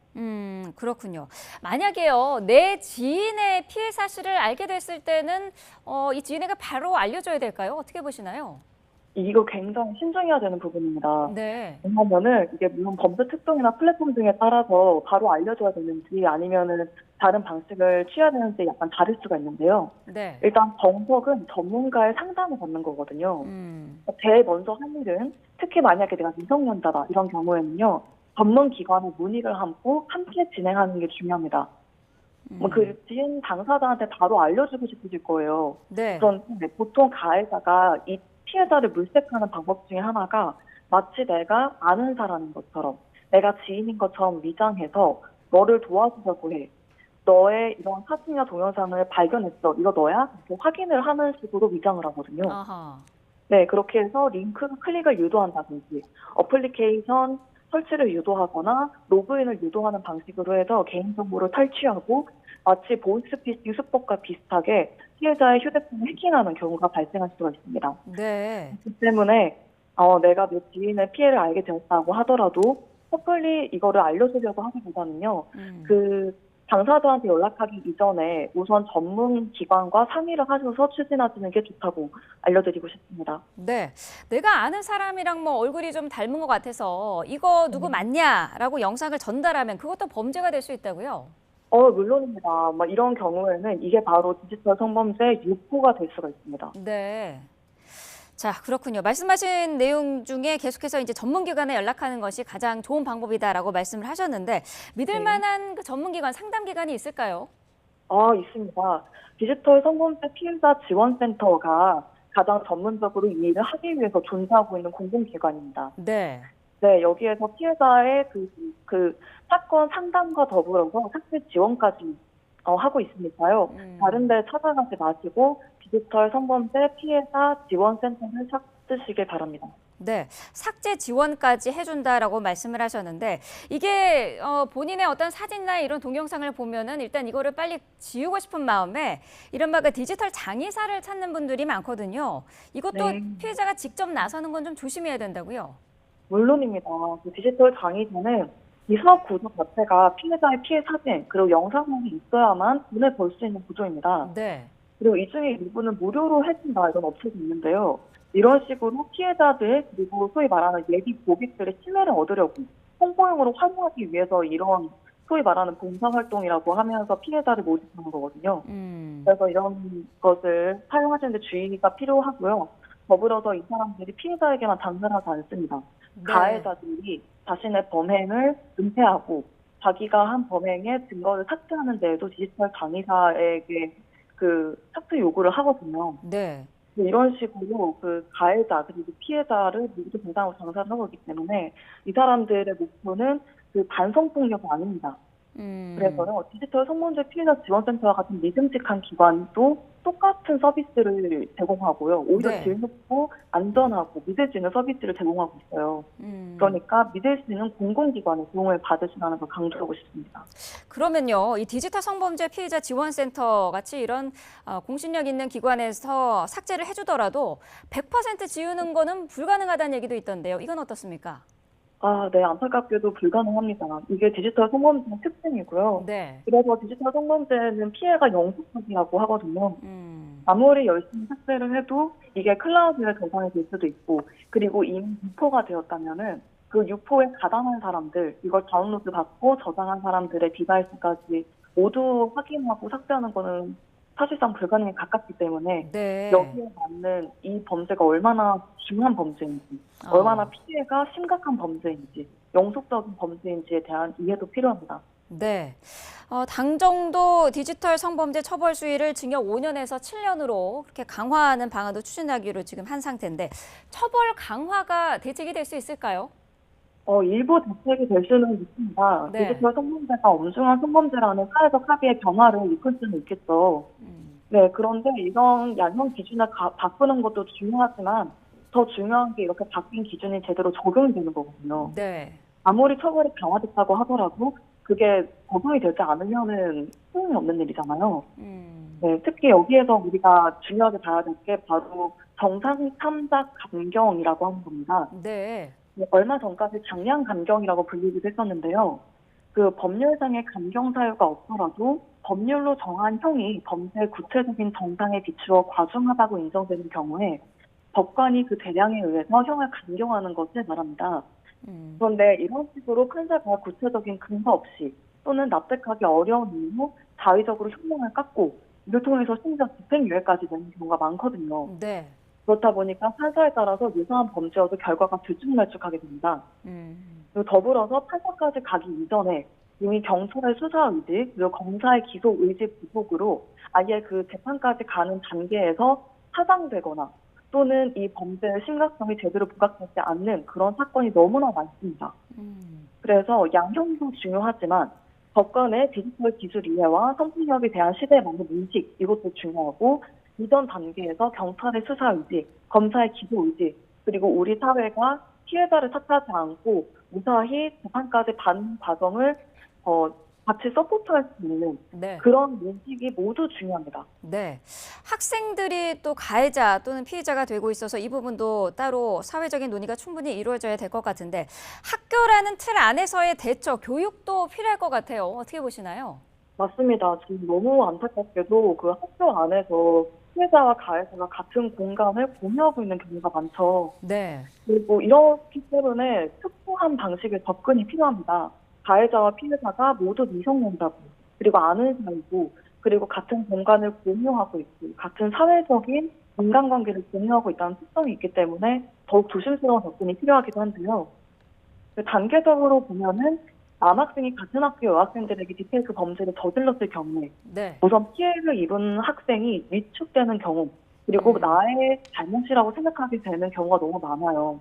Speaker 1: 그렇군요. 만약에요, 내 지인의 피해 사실을 알게 됐을 때는 이 지인에게 바로 알려줘야 될까요? 어떻게 보시나요?
Speaker 2: 이거 굉장히 신중해야 되는 부분입니다.
Speaker 1: 네.
Speaker 2: 왜냐하면은 이게 물론 범죄 특성이나 플랫폼 등에 따라서 바로 알려줘야 되는지 아니면은 다른 방식을 취해야 되는지 약간 다를 수가 있는데요.
Speaker 1: 네.
Speaker 2: 일단 정석은 전문가의 상담을 받는 거거든요. 제일 먼저 할 일은 특히 만약에 내가 미성년자다 이런 경우에는요. 전문 기관에 문의를 하고 함께 진행하는 게 중요합니다. 그 지인 당사자한테 바로 알려주고 싶으실 거예요.
Speaker 1: 네.
Speaker 2: 그런데 보통 가해자가 이 피해자를 물색하는 방법 중에 하나가 마치 내가 아는 사람인 것처럼 내가 지인인 것처럼 위장해서 너를 도와주려고 해. 너의 이런 사진이나 동영상을 발견했어. 이거 너야? 이렇게 확인을 하는 식으로 위장을 하거든요.
Speaker 1: 아하.
Speaker 2: 네, 그렇게 해서 링크 클릭을 유도한다든지 어플리케이션 설치를 유도하거나 로그인을 유도하는 방식으로 해서 개인정보를 탈취하고 마치 보이스피싱 수법과 비슷하게 피해자의 휴대폰을 해킹하는 경우가 발생할 수가 있습니다.
Speaker 1: 네.
Speaker 2: 그렇기 때문에 내가 내 지인의 피해를 알게 되었다고 하더라도 섣불리 이거를 알려주려고 하기보다는요. 그 당사자한테 연락하기 이전에 우선 전문 기관과 상의를 하셔서 추진하시는 게 좋다고 알려드리고 싶습니다.
Speaker 1: 네. 내가 아는 사람이랑 뭐 얼굴이 좀 닮은 것 같아서 이거 누구 맞냐라고 영상을 전달하면 그것도 범죄가 될 수 있다고요?
Speaker 2: 물론입니다. 이런 경우에는 이게 바로 디지털 성범죄의 유포가 될 수가 있습니다.
Speaker 1: 네. 자, 그렇군요. 말씀하신 내용 중에 계속해서 이제 전문기관에 연락하는 것이 가장 좋은 방법이다라고 말씀을 하셨는데 믿을 만한 그 전문기관, 상담기관이 있을까요?
Speaker 2: 있습니다. 디지털 성범죄 피해자 지원센터가 가장 전문적으로 이 일을 하기 위해서 존재하고 있는 공공기관입니다.
Speaker 1: 네.
Speaker 2: 네, 여기에서 피해자의 그 사건 상담과 더불어서 삭제 지원까지 하고 있으니까요. 다른 데 찾아가지 마시고 디지털 성범죄 피해자 지원센터를 찾으시길 바랍니다.
Speaker 1: 네, 삭제 지원까지 해준다라고 말씀을 하셨는데 이게 본인의 어떤 사진이나 이런 동영상을 보면은 일단 이거를 빨리 지우고 싶은 마음에 이른바 그 디지털 장의사를 찾는 분들이 많거든요. 이것도
Speaker 2: 네.
Speaker 1: 피해자가 직접 나서는 건 좀 조심해야 된다고요?
Speaker 2: 물론입니다. 그 디지털 장의사는 이 사업 구조 자체가 피해자의 피해 사진 그리고 영상이 있어야만 돈을 벌 수 있는 구조입니다.
Speaker 1: 네.
Speaker 2: 그리고 이 중에 일부는 무료로 해준다 이런 업체도 있는데요. 이런 식으로 피해자들 그리고 소위 말하는 예비 고객들의 신뢰를 얻으려고 홍보용으로 활용하기 위해서 이런 소위 말하는 봉사활동이라고 하면서 피해자를 모집하는 거거든요. 그래서 이런 것을 사용하시는데 주의가 필요하고요. 더불어서 이 사람들이 피해자에게만 당근하지 않습니다.
Speaker 1: 네.
Speaker 2: 가해자들이 자신의 범행을 은폐하고 자기가 한 범행의 증거를 삭제하는 데에도 디지털 장의사에게 그 삭제 요구를 하거든요.
Speaker 1: 네.
Speaker 2: 이런 식으로 그 가해자 그리고 피해자를 모두 대상으로 장사를 하고 있기 때문에 이 사람들의 목표는 그 반성폭력이 아닙니다. 그래서요 디지털 성범죄 피해자 지원센터와 같은 믿음직한 기관도 똑같은 서비스를 제공하고요. 오히려
Speaker 1: 네.
Speaker 2: 질 높고 안전하고 믿을 수 있는 서비스를 제공하고 있어요. 그러니까 믿을 수 있는 공공기관의 도움을 받으시라는 걸 강조하고 싶습니다.
Speaker 1: 그러면요, 이 디지털 성범죄 피해자 지원센터 같이 이런 공신력 있는 기관에서 삭제를 해주더라도 100% 지우는 거는 불가능하다는 얘기도 있던데요. 이건 어떻습니까?
Speaker 2: 네, 안타깝게도 불가능합니다. 이게 디지털 성범죄의 특징이고요.
Speaker 1: 네.
Speaker 2: 그래서 디지털 성범죄는 피해가 영속적이라고 하거든요. 아무리 열심히 삭제를 해도 이게 클라우드에 저장이 될 수도 있고, 그리고 이미 유포가 되었다면은 그 유포에 가담한 사람들, 이걸 다운로드 받고 저장한 사람들의 디바이스까지 모두 확인하고 삭제하는 거는 사실상 불가능에 가깝기 때문에
Speaker 1: 네.
Speaker 2: 여기에 맞는 이 범죄가 얼마나 중요한 범죄인지, 얼마나 피해가 심각한 범죄인지, 영속적인 범죄인지에 대한 이해도 필요합니다.
Speaker 1: 네. 당정도 디지털 성범죄 처벌 수위를 징역 5년에서 7년으로 그렇게 강화하는 방안도 추진하기로 지금 한 상태인데 처벌 강화가 대책이 될 수 있을까요?
Speaker 2: 일부 대책이 될 수는 있습니다.
Speaker 1: 네.
Speaker 2: 디지털 성범죄가 엄중한 성범죄라는 사회적 합의의 변화를 이끌 수는 있겠죠. 네, 그런데 이런 양형 기준을 바꾸는 것도 중요하지만 더 중요한 게 이렇게 바뀐 기준이 제대로 적용이 되는 거거든요.
Speaker 1: 네.
Speaker 2: 아무리 처벌이 강화됐다고 하더라도 그게 적용이 되지 않으면은 소용이 없는 일이잖아요. 네, 특히 여기에서 우리가 중요하게 봐야 될 게 바로 정상 참작 감경이라고 하는 겁니다.
Speaker 1: 네.
Speaker 2: 얼마 전까지 장량 감경이라고 불리기도 했었는데요. 그 법률상의 감경 사유가 없더라도 법률로 정한 형이 범죄의 구체적인 정상에 비추어 과중하다고 인정되는 경우에 법관이 그 대량에 의해서 형을 감경하는 것을 말합니다. 그런데 이런 식으로 판사가 구체적인 근거 없이 또는 납득하기 어려운 이유로 자의적으로 형량을 깎고 이를 통해서 심지어 집행유예까지 내는 경우가 많거든요.
Speaker 1: 네.
Speaker 2: 그렇다 보니까 판사에 따라서 유사한 범죄여도 결과가 들쭉날쭉하게 됩니다. 그리고 더불어서 판사까지 가기 이전에 이미 경찰의 수사 의지 그리고 검사의 기소 의지 부족으로 아예 그 재판까지 가는 단계에서 사장되거나 또는 이 범죄의 심각성이 제대로 부각되지 않는 그런 사건이 너무나 많습니다. 그래서 양형도 중요하지만 법관의 디지털 기술 이해와 성폭력에 대한 시대에 맞는 인식 이것도 중요하고 이전 단계에서 경찰의 수사 의지, 검사의 기소 의지 그리고 우리 사회가 피해자를 탓하지 않고 무사히 재판까지 받는 과정을 같이 서포트할 수 있는
Speaker 1: 네.
Speaker 2: 그런 인식이 모두 중요합니다.
Speaker 1: 네. 학생들이 또 가해자 또는 피해자가 되고 있어서 이 부분도 따로 사회적인 논의가 충분히 이루어져야 될 것 같은데 학교라는 틀 안에서의 대처, 교육도 필요할 것 같아요. 어떻게 보시나요?
Speaker 2: 맞습니다. 지금 너무 안타깝게도 그 학교 안에서 피해자와 가해자가 같은 공간을 공유하고 있는 경우가 많죠.
Speaker 1: 네.
Speaker 2: 그리고 이렇기 때문에 특수한 방식의 접근이 필요합니다. 가해자와 피해자가 모두 미성년자고 그리고 아는 사이고 그리고 같은 공간을 공유하고 있고 같은 사회적인 인간관계를 공유하고 있다는 특성이 있기 때문에 더욱 조심스러운 접근이 필요하기도 한데요. 단계적으로 보면은 남학생이 같은 학교 여학생들에게 디테일크 범죄를 저질렀을 경우에
Speaker 1: 네.
Speaker 2: 우선 피해를 입은 학생이 위축되는 경우 그리고 나의 잘못이라고 생각하게 되는 경우가 너무 많아요.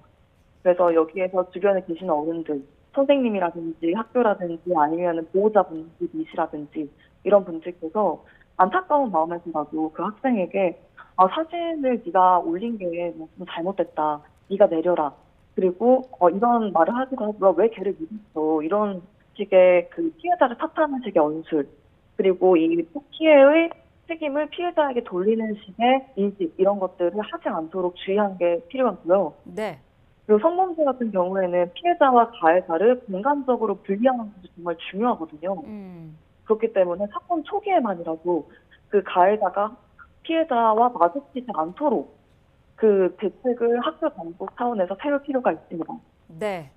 Speaker 2: 그래서 여기에서 주변에 계시는 어른들, 선생님이라든지 학교라든지 아니면 보호자분들이시라든지 이런 분들께서 안타까운 마음에서라도 그 학생에게 사진을 네가 올린 게 좀 잘못됐다. 네가 내려라. 그리고 이런 말을 하지도 왜 걔를 믿었어. 이런 식의 그 피해자를 탓하는 식의 언술. 그리고 이 피해의 책임을 피해자에게 돌리는 식의 인식 이런 것들을 하지 않도록 주의하는 게 필요하고요.
Speaker 1: 네.
Speaker 2: 그리고 성범죄 같은 경우에는 피해자와 가해자를 공간적으로 분리하는 것이 정말 중요하거든요. 그렇기 때문에 사건 초기에만이라도 그 가해자가 피해자와 마주치지 않도록 그 대책을 학교 당국 차원에서 세울 필요가 있습니다.
Speaker 1: 네.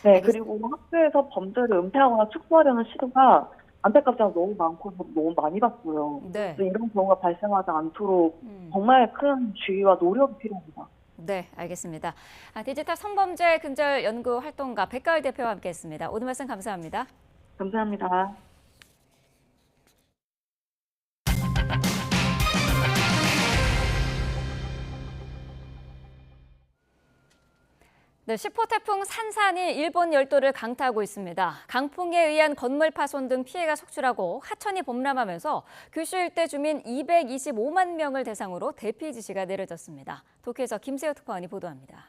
Speaker 2: 네, 그리고 학교에서 범죄를 은폐하거나 축소하려는 시도가 안타깝지만 너무 많고 너무 많이 봤고요.
Speaker 1: 네.
Speaker 2: 그래서 이런 경우가 발생하지 않도록 정말 큰 주의와 노력이 필요합니다.
Speaker 1: 네, 알겠습니다. 디지털 성범죄 근절 연구 활동가 백가을 대표와 함께했습니다. 오늘 말씀 감사합니다.
Speaker 2: 감사합니다.
Speaker 1: 네, 10호 태풍 산산이 일본 열도를 강타하고 있습니다. 강풍에 의한 건물 파손 등 피해가 속출하고 하천이 범람하면서 규슈 일대 주민 225만 명을 대상으로 대피 지시가 내려졌습니다. 도쿄에서 김세호 특파원이 보도합니다.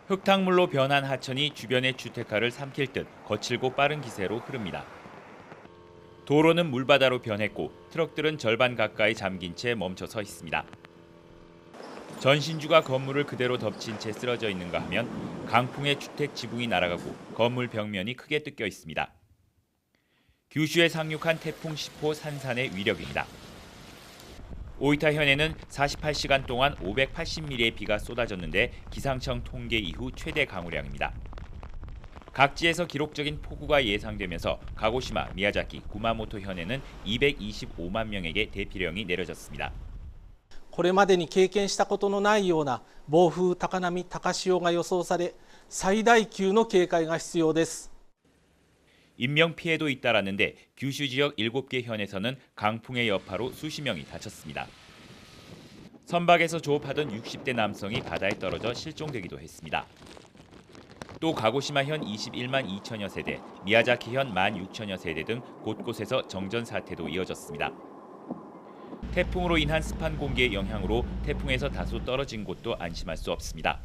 Speaker 3: 흙탕물로 변한 하천이 주변의 주택가를 삼킬 듯 거칠고 빠른 기세로 흐릅니다. 도로는 물바다로 변했고 트럭들은 절반 가까이 잠긴 채 멈춰서 있습니다. 전신주가 건물을 그대로 덮친 채 쓰러져 있는가 하면 강풍에 주택 지붕이 날아가고 건물 벽면이 크게 뜯겨 있습니다. 규슈에 상륙한 태풍 10호 산산의 위력입니다. 오이타 현에는 48시간 동안 580mm의 비가 쏟아졌는데 기상청 통계 이후 최대 강우량입니다. 각지에서 기록적인 폭우가 예상되면서 가고시마, 미야자키, 구마모토 현에는 225만 명에게 대피령이 내려졌습니다.
Speaker 5: これまでに経験したことのないような暴風、高波、高潮が予想され、最大級の警戒が必要です。
Speaker 3: 인명 피해도 잇따랐는데 규슈 지역 7개 현에서는 강풍의 여파로 수십 명이 다쳤습니다. 선박에서 조업하던 60대 남성이 바다에 떨어져 실종되기도 했습니다. 또 가고시마현 21만 2천여 세대, 미야자키현 1만 6천여 세대 등 곳곳에서 정전 사태도 이어졌습니다. 태풍으로 인한 습한 공기의 영향으로 태풍에서 다소 떨어진 곳도 안심할 수 없습니다.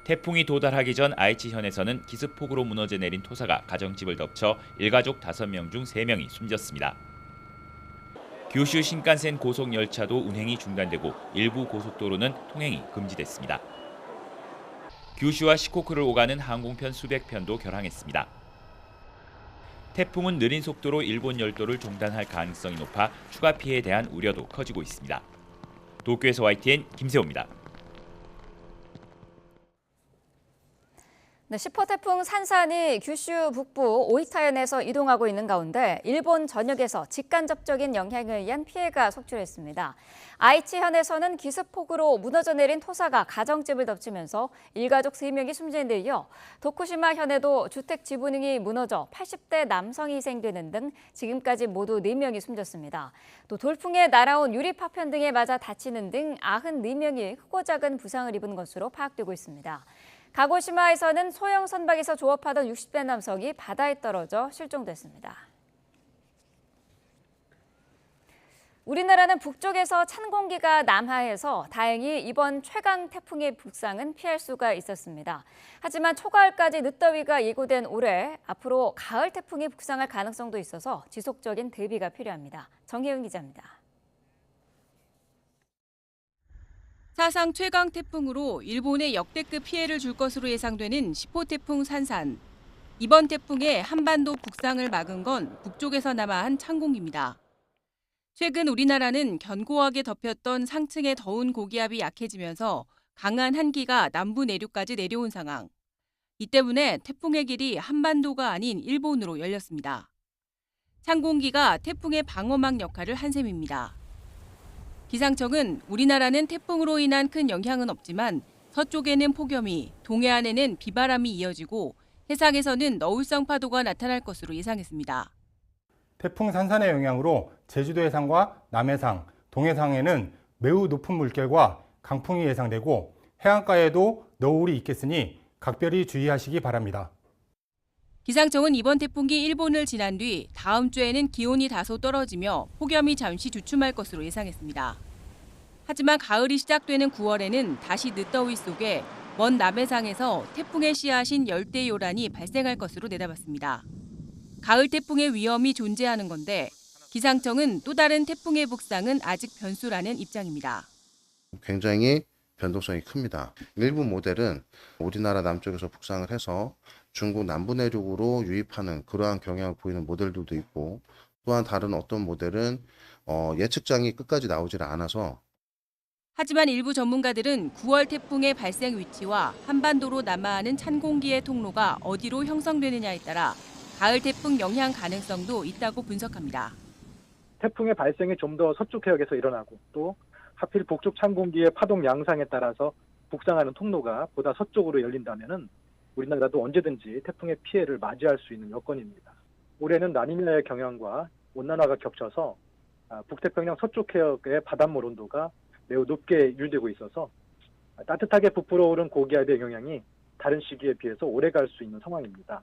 Speaker 3: 태풍이 도달하기 전 아이치현에서는 기습폭우로 무너져 내린 토사가 가정집을 덮쳐 일가족 5명 중 3명이 숨졌습니다. 규슈 신칸센 고속열차도 운행이 중단되고 일부 고속도로는 통행이 금지됐습니다. 규슈와 시코쿠를 오가는 항공편 수백 편도 결항했습니다. 태풍은 느린 속도로 일본 열도를 종단할 가능성이 높아 추가 피해에 대한 우려도 커지고 있습니다. 도쿄에서 YTN 김세호입니다.
Speaker 1: 네, 10호 태풍 산산이 규슈 북부 오이타현에서 이동하고 있는 가운데 일본 전역에서 직간접적인 영향에 의한 피해가 속출했습니다. 아이치현에서는 기습폭우로 무너져 내린 토사가 가정집을 덮치면서 일가족 3명이 숨진 데 이어 도쿠시마현에도 주택 지붕이 무너져 80대 남성이 희생되는 등 지금까지 모두 4명이 숨졌습니다. 또 돌풍에 날아온 유리 파편 등에 맞아 다치는 등 94명이 크고 작은 부상을 입은 것으로 파악되고 있습니다. 가고시마에서는 소형 선박에서 조업하던 60대 남성이 바다에 떨어져 실종됐습니다. 우리나라는 북쪽에서 찬 공기가 남하해서 다행히 이번 최강 태풍의 북상은 피할 수가 있었습니다. 하지만 초가을까지 늦더위가 예고된 올해 앞으로 가을 태풍이 북상할 가능성도 있어서 지속적인 대비가 필요합니다. 정혜윤 기자입니다.
Speaker 4: 사상 최강 태풍으로 일본에 역대급 피해를 줄 것으로 예상되는 10호 태풍 산산. 이번 태풍의 한반도 북상을 막은 건 북쪽에서나마 한 찬 공기입니다. 최근 우리나라는 견고하게 덮였던 상층의 더운 고기압이 약해지면서 강한 한기가 남부 내륙까지 내려온 상황. 이 때문에 태풍의 길이 한반도가 아닌 일본으로 열렸습니다. 찬 공기가 태풍의 방어막 역할을 한 셈입니다. 기상청은 우리나라는 태풍으로 인한 큰 영향은 없지만 서쪽에는 폭염이, 동해안에는 비바람이 이어지고 해상에서는 너울성 파도가 나타날 것으로 예상했습니다.
Speaker 6: 태풍 산산의 영향으로 제주도 해상과 남해상, 동해상에는 매우 높은 물결과 강풍이 예상되고 해안가에도 너울이 있겠으니 각별히 주의하시기 바랍니다.
Speaker 4: 기상청은 이번 태풍이 일본을 지난 뒤 다음 주에는 기온이 다소 떨어지며 폭염이 잠시 주춤할 것으로 예상했습니다. 하지만 가을이 시작되는 9월에는 다시 늦더위 속에 먼 남해상에서 태풍의 씨앗인 열대요란이 발생할 것으로 내다봤습니다. 가을 태풍의 위험이 존재하는 건데 기상청은 또 다른 태풍의 북상은 아직 변수라는 입장입니다.
Speaker 7: 굉장히 변동성이 큽니다. 일부 모델은 우리나라 남쪽에서 북상을 해서 중국 남부 내륙으로 유입하는 그러한 경향을 보이는 모델들도 있고 또한 다른 어떤 모델은 예측장이 끝까지 나오질 않아서
Speaker 4: 하지만 일부 전문가들은 9월 태풍의 발생 위치와 한반도로 남하하는 찬 공기의 통로가 어디로 형성되느냐에 따라 가을 태풍 영향 가능성도 있다고 분석합니다.
Speaker 9: 태풍의 발생이 좀 더 서쪽 해역에서 일어나고 또 하필 북쪽 찬 공기의 파동 양상에 따라서 북상하는 통로가 보다 서쪽으로 열린다면은 우리나라도 언제든지 태풍의 피해를 맞이할 수 있는 여건입니다. 올해는 라니냐의 경향과 온난화가 겹쳐서 북태평양 서쪽 해역의 바닷물 온도가 매우 높게 유지되고 있어서 따뜻하게 부풀어 오른 고기압의 영향이 다른 시기에 비해서 오래 갈 수 있는 상황입니다.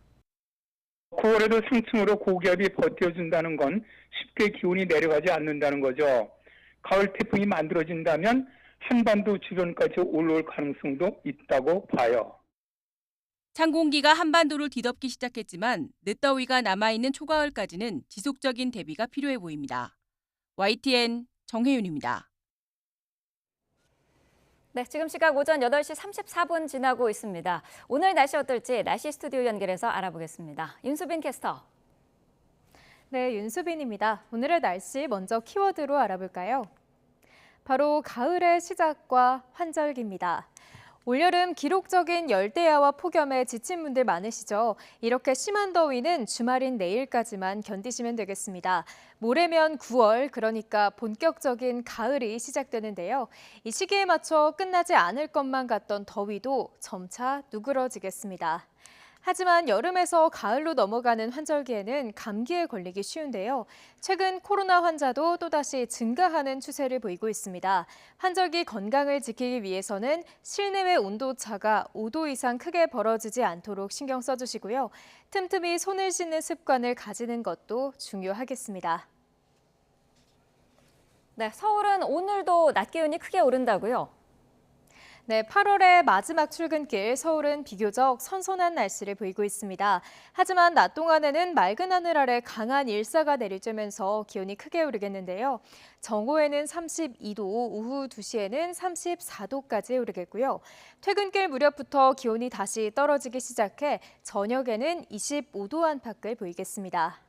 Speaker 25: 9월에도 상층으로 고기압이 버텨준다는 건 쉽게 기온이 내려가지 않는다는 거죠. 가을 태풍이 만들어진다면 한반도 주변까지 올라올 가능성도 있다고 봐요.
Speaker 4: 찬 공기가 한반도를 뒤덮기 시작했지만 늦더위가 남아있는 초가을까지는 지속적인 대비가 필요해 보입니다. YTN 정혜윤입니다.
Speaker 1: 네, 지금 시각 오전 8시 34분 지나고 있습니다. 오늘 날씨 어떨지 날씨 스튜디오 연결해서 알아보겠습니다. 윤수빈 캐스터.
Speaker 26: 네, 윤수빈입니다. 오늘의 날씨 먼저 키워드로 알아볼까요? 바로 가을의 시작과 환절기입니다. 올여름 기록적인 열대야와 폭염에 지친 분들 많으시죠? 이렇게 심한 더위는 주말인 내일까지만 견디시면 되겠습니다. 모레면 9월, 그러니까 본격적인 가을이 시작되는데요. 이 시기에 맞춰 끝나지 않을 것만 같던 더위도 점차 누그러지겠습니다. 하지만 여름에서 가을로 넘어가는 환절기에는 감기에 걸리기 쉬운데요. 최근 코로나 환자도 또다시 증가하는 추세를 보이고 있습니다. 환절기 건강을 지키기 위해서는 실내외 온도차가 5도 이상 크게 벌어지지 않도록 신경 써주시고요. 틈틈이 손을 씻는 습관을 가지는 것도 중요하겠습니다.
Speaker 1: 네, 서울은 오늘도 낮 기온이 크게 오른다고요?
Speaker 26: 네, 8월의 마지막 출근길 서울은 비교적 선선한 날씨를 보이고 있습니다. 하지만 낮 동안에는 맑은 하늘 아래 강한 일사가 내리쬐면서 기온이 크게 오르겠는데요. 정오에는 32도, 오후 2시에는 34도까지 오르겠고요. 퇴근길 무렵부터 기온이 다시 떨어지기 시작해 저녁에는 25도 안팎을 보이겠습니다.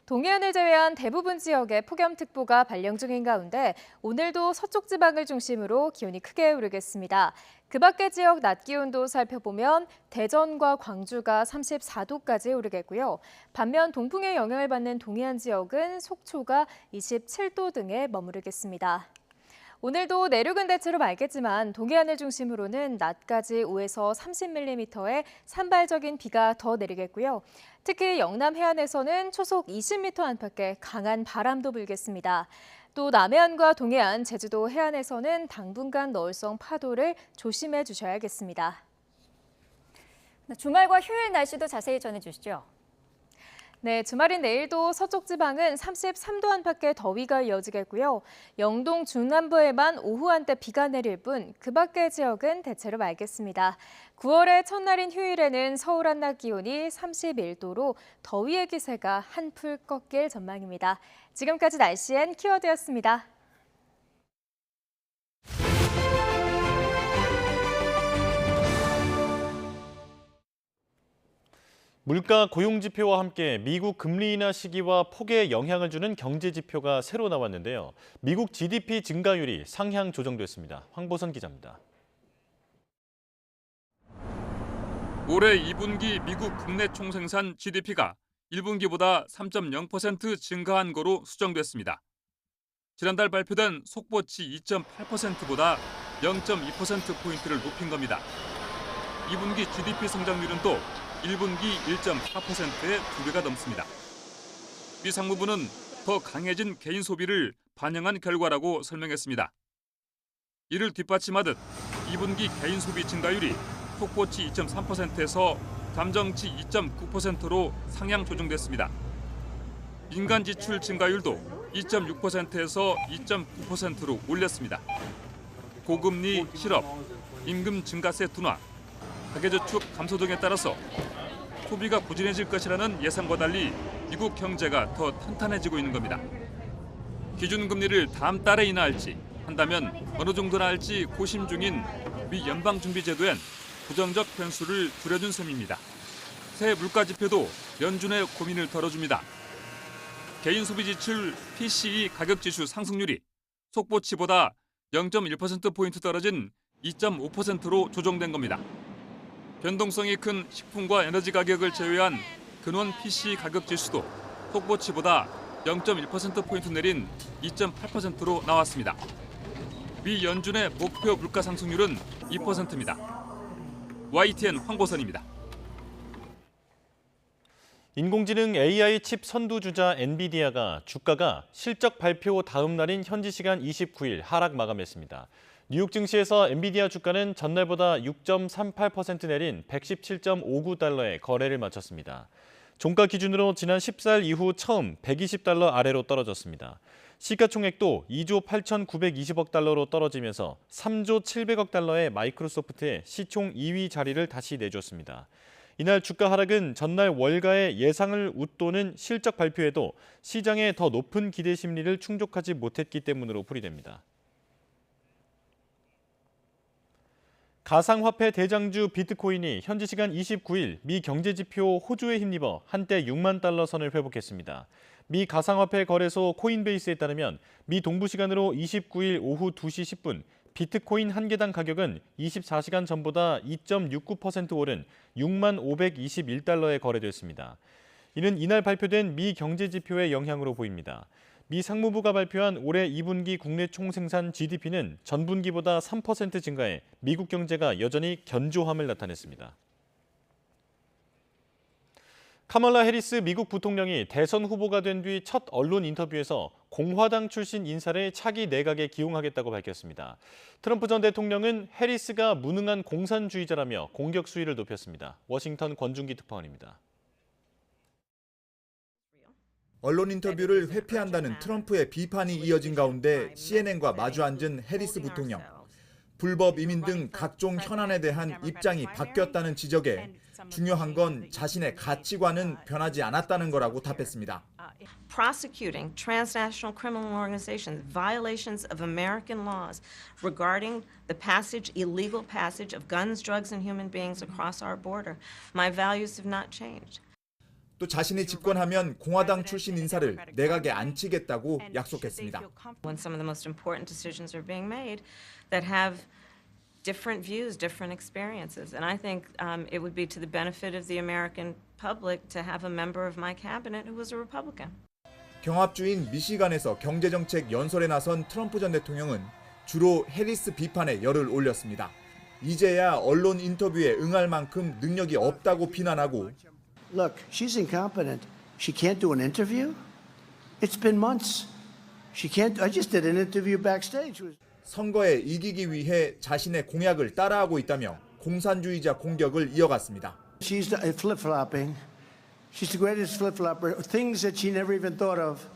Speaker 26: 동해안을 제외한 대부분 지역에 폭염특보가 발령 중인 가운데 오늘도 서쪽 지방을 중심으로 기온이 크게 오르겠습니다. 그 밖의 지역 낮 기온도 살펴보면 대전과 광주가 34도까지 오르겠고요. 반면 동풍의 영향을 받는 동해안 지역은 속초가 27도 등에 머무르겠습니다. 오늘도 내륙은 대체로 맑겠지만 동해안을 중심으로는 낮까지 5에서 30mm의 산발적인 비가 더 내리겠고요. 특히 영남 해안에서는 초속 20m 안팎의 강한 바람도 불겠습니다. 또 남해안과 동해안, 제주도 해안에서는 당분간 너울성 파도를 조심해 주셔야겠습니다.
Speaker 1: 주말과 휴일 날씨도 자세히 전해주시죠.
Speaker 26: 네, 주말인 내일도 서쪽 지방은 33도 안팎의 더위가 이어지겠고요. 영동 중남부에만 오후 한때 비가 내릴 뿐 그 밖의 지역은 대체로 맑겠습니다. 9월의 첫날인 휴일에는 서울 한낮 기온이 31도로 더위의 기세가 한풀 꺾일 전망입니다. 지금까지 날씨엔 키워드였습니다.
Speaker 13: 물가 고용 지표와 함께 미국 금리 인하 시기와 폭에 영향을 주는 경제 지표가 새로 나왔는데요. 미국 GDP 증가율이 상향 조정됐습니다. 황보선 기자입니다.
Speaker 8: 올해 2분기 미국 국내 총생산 GDP가 1분기보다 3.0% 증가한 거로 수정됐습니다. 지난달 발표된 속보치 2.8%보다 0.2%포인트를 높인 겁니다. 2분기 GDP 성장률은 또 1분기 1.4%의 2배가 넘습니다. 미 상무부는 더 강해진 개인 소비를 반영한 결과라고 설명했습니다. 이를 뒷받침하듯 2분기 개인 소비 증가율이 속보치 2.3%에서 잠정치 2.9%로 상향 조정됐습니다. 민간 지출 증가율도 2.6%에서 2.9%로 올렸습니다. 고금리 실업, 임금 증가세 둔화, 가계저축 감소 등에 따라서 소비가 부진해질 것이라는 예상과 달리 미국 경제가 더 탄탄해지고 있는 겁니다. 기준금리를 다음 달에 인하할지 한다면 어느 정도나 할지 고심 중인 미 연방준비제도엔 부정적 변수를 줄여준 셈입니다. 새 물가 지표도 연준의 고민을 덜어줍니다. 개인 소비 지출 PCE 가격지수 상승률이 속보치보다 0.1%포인트 떨어진 2.5%로 조정된 겁니다. 변동성이 큰 식품과 에너지 가격을 제외한 근원 PCE 가격지수도 속보치보다 0.1%포인트 내린 2.8%로 나왔습니다. 미 연준의 목표 물가 상승률은 2%입니다. YTN 황보선입니다.
Speaker 13: 인공지능 AI 칩 선두주자 엔비디아가 주가가 실적 발표 다음 날인 현지 시간 29일 하락 마감했습니다. 뉴욕 증시에서 엔비디아 주가는 전날보다 6.38% 내린 117.59달러에 거래를 마쳤습니다. 종가 기준으로 지난 14일 이후 처음 120달러 아래로 떨어졌습니다. 시가총액도 2조 8,920억 달러로 떨어지면서 3조 700억 달러의 마이크로소프트의 시총 2위 자리를 다시 내줬습니다. 이날 주가 하락은 전날 월가의 예상을 웃도는 실적 발표에도 시장의 더 높은 기대 심리를 충족하지 못했기 때문으로 풀이됩니다. 가상화폐 대장주 비트코인이 현지 시간 29일 미 경제지표 호주에 힘입어 한때 6만 달러 선을 회복했습니다. 미 가상화폐 거래소 코인베이스에 따르면 미 동부 시간으로 29일 오후 2시 10분 비트코인 한 개당 가격은 24시간 전보다 2.69% 오른 6만 521달러에 거래됐습니다. 이는 이날 발표된 미 경제지표의 영향으로 보입니다. 미 상무부가 발표한 올해 2분기 국내 총생산 GDP는 전분기보다 3% 증가해 미국 경제가 여전히 견조함을 나타냈습니다. 카멀라 해리스 미국 부통령이 대선 후보가 된 뒤 첫 언론 인터뷰에서 공화당 출신 인사를 차기 내각에 기용하겠다고 밝혔습니다. 트럼프 전 대통령은 해리스가 무능한 공산주의자라며 공격 수위를 높였습니다. 워싱턴 권중기 특파원입니다.
Speaker 10: 언론 인터뷰를 회피한다는 트럼프의 비판이 이어진 가운데 CNN과 마주 앉은 해리스 부통령. 불법 이민 등 각종 현안에 대한 입장이 바뀌었다는 지적에 중요한 건 자신의 가치관은 변하지 않았다는 거라고 답했습니다.
Speaker 11: Prosecuting transnational criminal organizations, violations of American laws regarding the illegal passage of guns, drugs, and human beings across our border. My values have not changed.
Speaker 10: 또 자신이 집권하면 공화당 출신 인사를 내각에 앉히겠다고 약속했습니다.
Speaker 11: When some of the most important decisions are being made that have different views, different experiences. And I think it would be to the benefit of the American public to have a member of my cabinet who was a Republican.
Speaker 10: 경합주인 미시간에서 경제정책 연설에 나선 트럼프 전 대통령은 주로 해리스 비판에 열을 올렸습니다. 이제야 언론 인터뷰에 응할 만큼 능력이 없다고 비난하고
Speaker 12: Look, she's incompetent. She can't do an interview? It's been months. I just did an interview backstage.
Speaker 10: 선거에 이기기 위해 자신의 공약을 따라하고 있다며 공산주의자 공격을 이어갔습니다.
Speaker 12: She's flip-flopping. She's the greatest flip-flopper. Things that she never even thought of.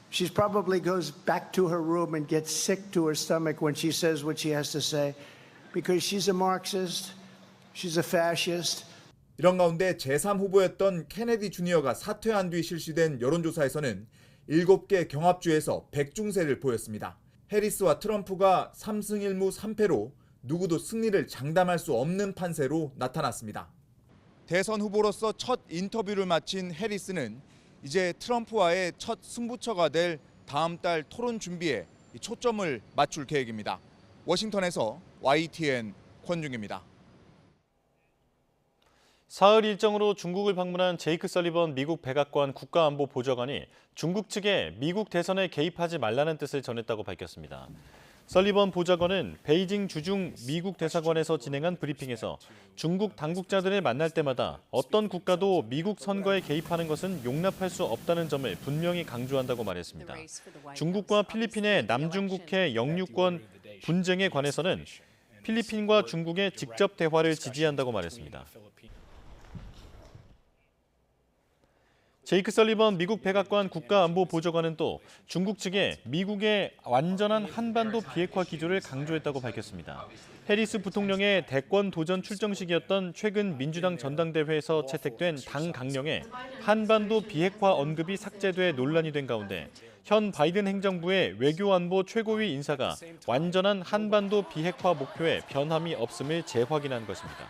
Speaker 12: She probably goes back to her room and gets sick to her stomach when she says what she has to say because she's a Marxist. She's a fascist.
Speaker 10: 이런 가운데 제3후보였던 케네디 주니어가 사퇴한 뒤 실시된 여론조사에서는 7개 경합주에서 백중세를 보였습니다. 해리스와 트럼프가 3승 1무 3패로 누구도 승리를 장담할 수 없는 판세로 나타났습니다. 대선 후보로서 첫 인터뷰를 마친 해리스는 이제 트럼프와의 첫 승부처가 될 다음 달 토론 준비에 초점을 맞출 계획입니다. 워싱턴에서 YTN 권중입니다.
Speaker 13: 사흘 일정으로 중국을 방문한 제이크 설리번 미국 백악관 국가안보보좌관이 중국 측에 미국 대선에 개입하지 말라는 뜻을 전했다고 밝혔습니다. 설리번 보좌관은 베이징 주중 미국 대사관에서 진행한 브리핑에서 중국 당국자들을 만날 때마다 어떤 국가도 미국 선거에 개입하는 것은 용납할 수 없다는 점을 분명히 강조한다고 말했습니다. 중국과 필리핀의 남중국해 영유권 분쟁에 관해서는 필리핀과 중국의 직접 대화를 지지한다고 말했습니다. 제이크 설리번 미국 백악관 국가안보보좌관은 또 중국 측에 미국의 완전한 한반도 비핵화 기조를 강조했다고 밝혔습니다. 해리스 부통령의 대권 도전 출정식이었던 최근 민주당 전당대회에서 채택된 당 강령에 한반도 비핵화 언급이 삭제돼 논란이 된 가운데 현 바이든 행정부의 외교안보 최고위 인사가 완전한 한반도 비핵화 목표에 변함이 없음을 재확인한 것입니다.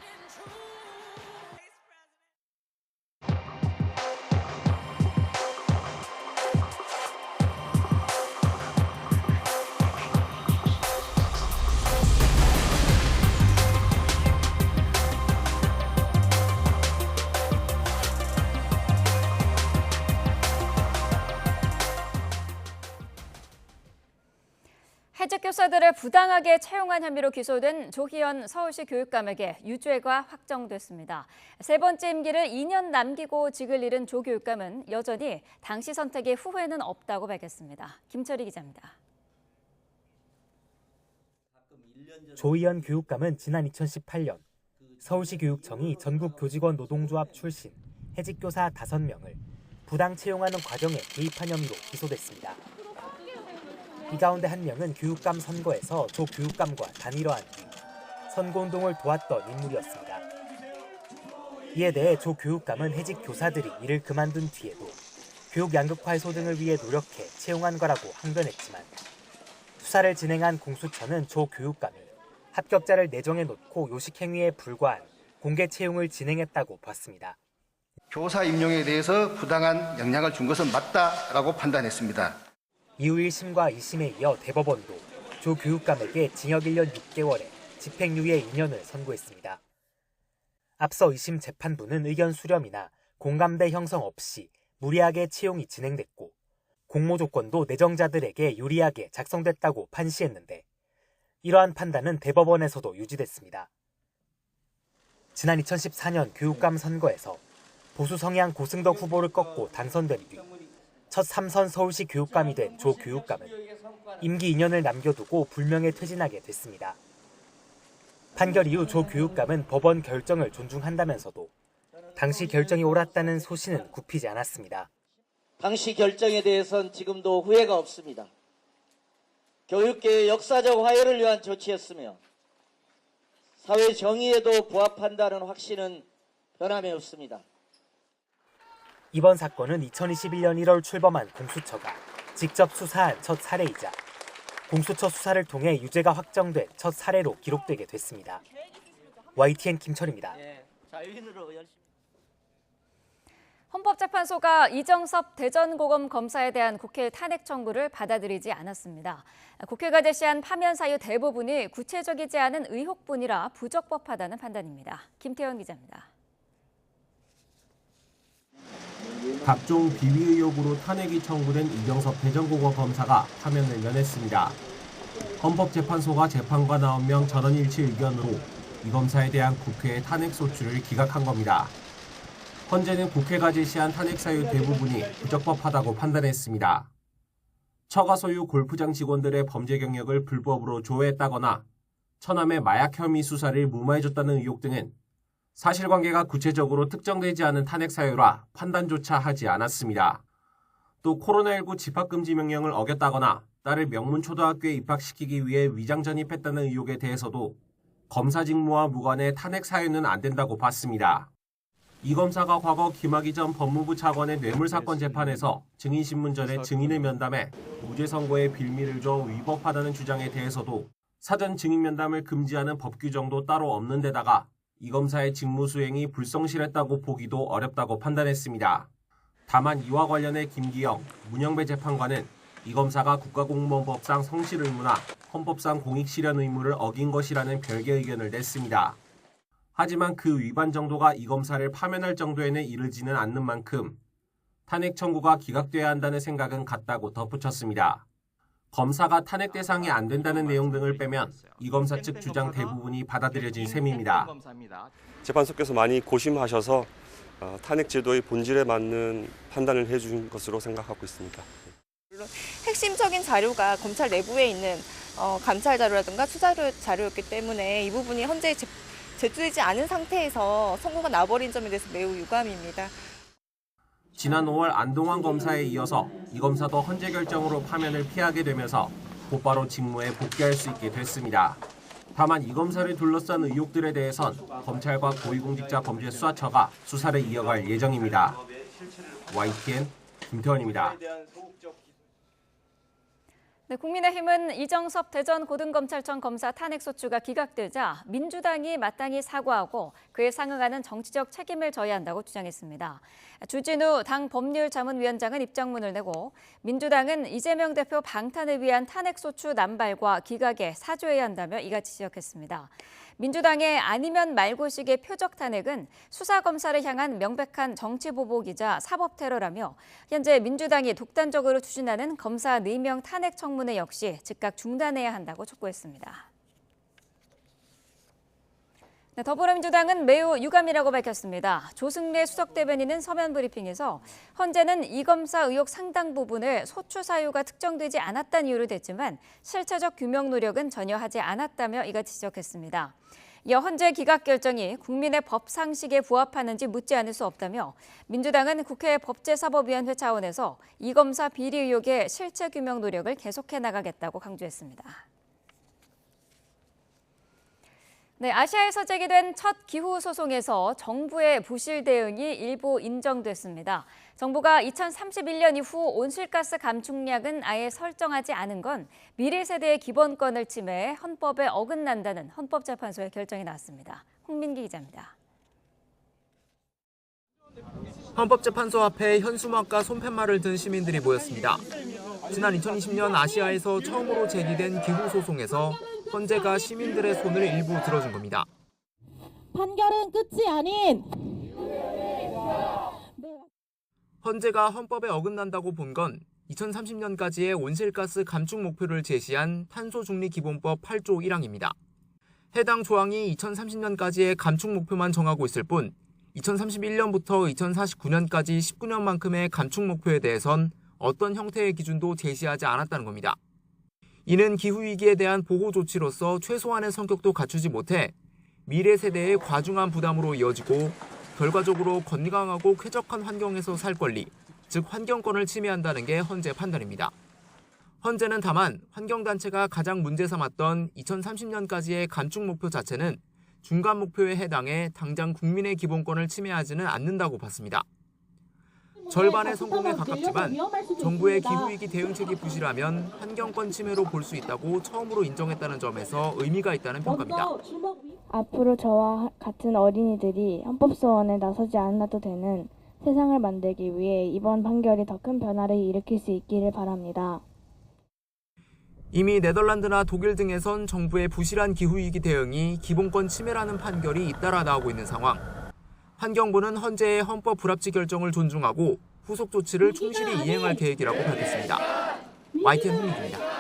Speaker 1: 해직 교사들을 부당하게 채용한 혐의로 기소된 조희연 서울시 교육감에게 유죄가 확정됐습니다. 세 번째 임기를 2년 남기고 직을 잃은 조 교육감은 여전히 당시 선택에 후회는 없다고 밝혔습니다. 김철희 기자입니다.
Speaker 14: 조희연 교육감은 지난 2018년 서울시 교육청이 전국 교직원 노동조합 출신 해직 교사 5명을 부당 채용하는 과정에 개입한 혐의로 기소됐습니다. 이 가운데 한 명은 교육감 선거에서 조 교육감과 단일화한 뒤 선거운동을 도왔던 인물이었습니다. 이에 대해 조 교육감은 해직 교사들이 일을 그만둔 뒤에도 교육 양극화 해소 등을 위해 노력해 채용한 거라고 항변했지만 수사를 진행한 공수처는 조 교육감이 합격자를 내정해 놓고 요식행위에 불과한 공개 채용을 진행했다고 봤습니다.
Speaker 12: 교사 임용에 대해서 부당한 영향을 준 것은 맞다라고 판단했습니다.
Speaker 14: 이후 1심과 2심에 이어 대법원도 조 교육감에게 징역 1년 6개월에 집행유예 2년을 선고했습니다. 앞서 2심 재판부는 의견 수렴이나 공감대 형성 없이 무리하게 채용이 진행됐고 공모 조건도 내정자들에게 유리하게 작성됐다고 판시했는데 이러한 판단은 대법원에서도 유지됐습니다. 지난 2014년 교육감 선거에서 보수 성향 고승덕 후보를 꺾고 당선된 뒤 첫 3선 서울시 교육감이 된 조 교육감은 임기 2년을 남겨두고 불명예 퇴진하게 됐습니다. 판결 이후 조 교육감은 법원 결정을 존중한다면서도 당시 결정이 옳았다는 소신은 굽히지 않았습니다.
Speaker 15: 당시 결정에 대해서는 지금도 후회가 없습니다. 교육계의 역사적 화해를 위한 조치였으며 사회 정의에도 부합한다는 확신은 변함이 없습니다.
Speaker 14: 이번 사건은 2021년 1월 출범한 공수처가 직접 수사한 첫 사례이자 공수처 수사를 통해 유죄가 확정된 첫 사례로 기록되게 됐습니다. YTN 김철입니다.
Speaker 1: 헌법재판소가 이정섭 대전고검 검사에 대한 국회 탄핵 청구를 받아들이지 않았습니다. 국회가 제시한 파면 사유 대부분이 구체적이지 않은 의혹뿐이라 부적법하다는 판단입니다. 김태현 기자입니다.
Speaker 16: 각종 비위 의혹으로 탄핵이 청구된 이정섭 대전고검 검사가 파면을 면했습니다. 헌법재판소가 재판관 9명 전원일치 의견으로 이 검사에 대한 국회의 탄핵 소추를 기각한 겁니다. 헌재는 국회가 제시한 탄핵 사유 대부분이 부적법하다고 판단했습니다. 처가 소유 골프장 직원들의 범죄 경력을 불법으로 조회했다거나 처남의 마약 혐의 수사를 무마해줬다는 의혹 등은 사실관계가 구체적으로 특정되지 않은 탄핵 사유라 판단조차 하지 않았습니다. 또 코로나19 집합금지 명령을 어겼다거나 딸을 명문초등학교에 입학시키기 위해 위장 전입했다는 의혹에 대해서도 검사 직무와 무관해 탄핵 사유는 안 된다고 봤습니다. 이 검사가 과거 김학의 전 법무부 차관의 뇌물사건 재판에서 증인신문 전에 증인을 면담해 무죄 선고의 빌미를 줘 위법하다는 주장에 대해서도 사전 증인 면담을 금지하는 법 규정도 따로 없는 데다가 이 검사의 직무 수행이 불성실했다고 보기도 어렵다고 판단했습니다. 다만 이와 관련해 김기영, 문영배 재판관은 이 검사가 국가공무원법상 성실 의무나 헌법상 공익실현 의무를 어긴 것이라는 별개 의견을 냈습니다. 하지만 그 위반 정도가 이 검사를 파면할 정도에는 이르지는 않는 만큼 탄핵 청구가 기각돼야 한다는 생각은 같다고 덧붙였습니다. 검사가 탄핵 대상이 안 된다는 내용 등을 빼면 이 검사 측 주장 대부분이 받아들여진 셈입니다.
Speaker 17: 재판소께서 많이 고심하셔서 탄핵 제도의 본질에 맞는 판단을 해준 것으로 생각하고 있습니다.
Speaker 18: 물론 핵심적인 자료가 검찰 내부에 있는 감찰 자료라든가 수사 자료였기 때문에 이 부분이 헌재에 제출되지 않은 상태에서 선고가 나버린 점에 대해서 매우 유감입니다.
Speaker 16: 지난 5월 안동환 검사에 이어서 이 검사도 헌재 결정으로 파면을 피하게 되면서 곧바로 직무에 복귀할 수 있게 됐습니다. 다만 이 검사를 둘러싼 의혹들에 대해선 검찰과 고위공직자범죄수사처가 수사를 이어갈 예정입니다. YTN 김태원입니다.
Speaker 1: 네, 국민의힘은 이정섭 대전고등검찰청 검사 탄핵소추가 기각되자 민주당이 마땅히 사과하고 그에 상응하는 정치적 책임을 져야 한다고 주장했습니다. 주진우 당 법률자문위원장은 입장문을 내고 민주당은 이재명 대표 방탄을 위한 탄핵소추 남발과 기각에 사죄해야 한다며 이같이 지적했습니다. 민주당의 아니면 말고식의 표적 탄핵은 수사검사를 향한 명백한 정치보복이자 사법테러라며 현재 민주당이 독단적으로 추진하는 검사 4명 탄핵 청문회 역시 즉각 중단해야 한다고 촉구했습니다. 네, 더불어민주당은 매우 유감이라고 밝혔습니다. 조승래 수석대변인은 서면 브리핑에서 헌재는 이 검사 의혹 상당 부분을 소추 사유가 특정되지 않았다는 이유를 댔지만 실체적 규명 노력은 전혀 하지 않았다며 이같이 지적했습니다. 이어 헌재 기각 결정이 국민의 법 상식에 부합하는지 묻지 않을 수 없다며 민주당은 국회 법제사법위원회 차원에서 이 검사 비리 의혹의 실체 규명 노력을 계속해 나가겠다고 강조했습니다. 네, 아시아에서 제기된 첫 기후 소송에서 정부의 부실 대응이 일부 인정됐습니다. 정부가 2031년 이후 온실가스 감축량은 아예 설정하지 않은 건 미래 세대의 기본권을 침해해 헌법에 어긋난다는 헌법재판소의 결정이 나왔습니다. 홍민기 기자입니다.
Speaker 19: 헌법재판소 앞에 현수막과 손팻말을 든 시민들이 모였습니다. 지난 2020년 아시아에서 처음으로 제기된 기후 소송에서 헌재가 시민들의 손을 일부 들어준 겁니다.
Speaker 24: 판결은 끝이 아닌
Speaker 19: 헌재가 헌법에 어긋난다고 본 건 2030년까지의 온실가스 감축 목표를 제시한 탄소중립기본법 8조 1항입니다. 해당 조항이 2030년까지의 감축 목표만 정하고 있을 뿐 2031년부터 2049년까지 19년만큼의 감축 목표에 대해선 어떤 형태의 기준도 제시하지 않았다는 겁니다. 이는 기후위기에 대한 보호 조치로서 최소한의 성격도 갖추지 못해 미래 세대의 과중한 부담으로 이어지고 결과적으로 건강하고 쾌적한 환경에서 살 권리, 즉 환경권을 침해한다는 게 헌재 판단입니다. 헌재는 다만 환경단체가 가장 문제 삼았던 2030년까지의 감축 목표 자체는 중간 목표에 해당해 당장 국민의 기본권을 침해하지는 않는다고 봤습니다. 절반의 성공에 가깝지만 정부의 기후위기 대응책이 부실하면 환경권 침해로 볼 수 있다고 처음으로 인정했다는 점에서 의미가 있다는 평가입니다.
Speaker 2: 앞으로 저와 같은 어린이들이 헌법소원에 나서지 않아도 되는 세상을 만들기 위해 이번 판결이 더 큰 변화를 일으킬 수 있기를 바랍니다.
Speaker 19: 이미 네덜란드나 독일 등에선 정부의 부실한 기후위기 대응이 기본권 침해라는 판결이 잇따라 나오고 있는 상황. 환경부는 헌재의 헌법 불합치 결정을 존중하고 후속 조치를 충실히 이행할 계획이라고 밝혔습니다. YTN 홍민기입니다.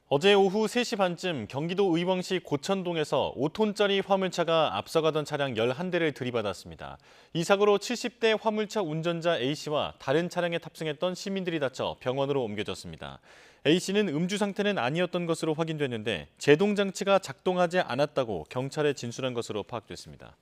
Speaker 13: 어제 오후 3시 반쯤 경기도 의왕시 고천동에서 5톤짜리 화물차가 앞서가던 차량 11대를 들이받았습니다. 이 사고로 70대 화물차 운전자 A씨와 다른 차량에 탑승했던 시민들이 다쳐 병원으로 옮겨졌습니다. A씨는 음주 상태는 아니었던 것으로 확인됐는데 제동장치가 작동하지 않았다고 경찰에 진술한 것으로 파악됐습니다.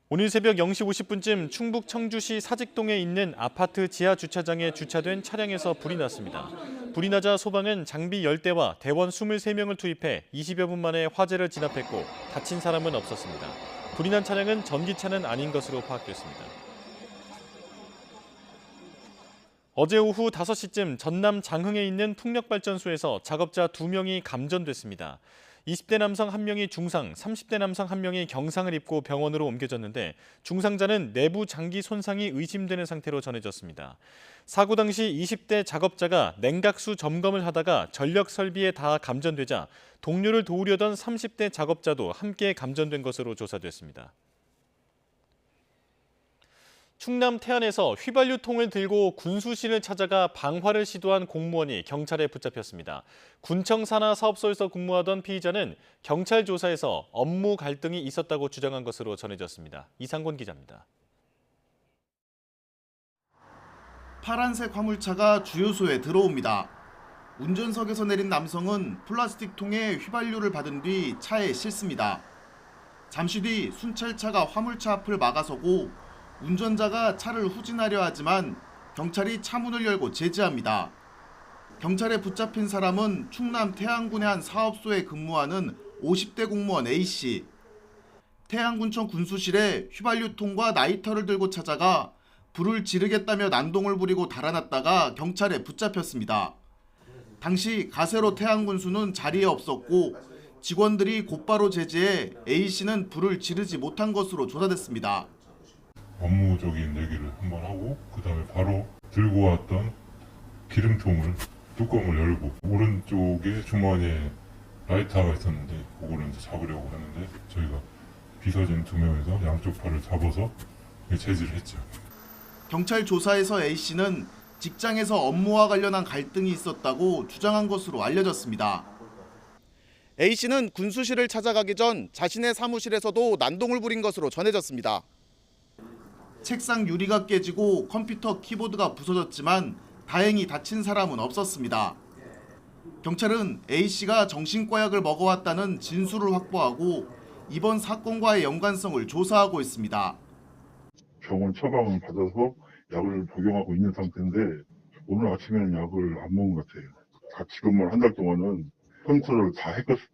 Speaker 13: 오늘 새벽 0시 50분쯤 충북 청주시 사직동에 있는 아파트 지하 주차장에 주차된 차량에서 불이 났습니다. 불이 나자 소방은 장비 10대와 대원 23명을 투입해 20여 분 만에 화재를 진압했고 다친 사람은 없었습니다. 불이 난 차량은 전기차는 아닌 것으로 파악됐습니다. 어제 오후 5시쯤 전남 장흥에 있는 풍력발전소에서 작업자 2명이 감전됐습니다. 20대 남성 1명이 중상, 30대 남성 1명이 경상을 입고 병원으로 옮겨졌는데 중상자는 내부 장기 손상이 의심되는 상태로 전해졌습니다. 사고 당시 20대 작업자가 냉각수 점검을 하다가 전력 설비에 닿아 감전되자 동료를 도우려던 30대 작업자도 함께 감전된 것으로 조사됐습니다. 충남 태안에서 휘발유통을 들고 군수실을 찾아가 방화를 시도한 공무원이 경찰에 붙잡혔습니다. 군청 산하 사업소에서 근무하던 피의자는 경찰 조사에서 업무 갈등이 있었다고 주장한 것으로 전해졌습니다. 이상곤 기자입니다.
Speaker 5: 파란색 화물차가 주유소에 들어옵니다. 운전석에서 내린 남성은 플라스틱 통에 휘발유를 받은 뒤 차에 싣습니다. 잠시 뒤 순찰차가 화물차 앞을 막아서고 운전자가 차를 후진하려 하지만 경찰이 차 문을 열고 제지합니다. 경찰에 붙잡힌 사람은 충남 태안군의 한 사업소에 근무하는 50대 공무원 A씨. 태안군청 군수실에 휘발유통과 라이터를 들고 찾아가 불을 지르겠다며 난동을 부리고 달아났다가 경찰에 붙잡혔습니다. 당시 가세로 태안군수는 자리에 없었고 직원들이 곧바로 제지해 A씨는 불을 지르지 못한 것으로 조사됐습니다.
Speaker 20: 업무적인 얘기를 한번 하고 그다음에 바로 들고 왔던 기름통을 뚜껑을 열고 오른쪽에 주머니에 라이터가 있었는데 그거를 이제 잡으려고 하는데 저희가 비서진 2명에서 양쪽 팔을 잡아서 제지를 했죠.
Speaker 5: 경찰 조사에서 A씨는 직장에서 업무와 관련한 갈등이 있었다고 주장한 것으로 알려졌습니다. A씨는 군수실을 찾아가기 전 자신의 사무실에서도 난동을 부린 것으로 전해졌습니다. 책상 유리가 깨지고 컴퓨터 키보드가 부서졌지만 다행히 다친 사람은 없었습니다. 경찰은 A씨가 정신과 약을 먹어왔다는 진술을 확보하고 이번 사건과의 연관성을 조사하고 있습니다.
Speaker 20: 병원 처방을 받아서 약을 복용하고 있는 상태인데 오늘 아침에는 약을 안 먹은 것 같아요. 지금만 한 달 동안은 컨트롤을 다 했거든요.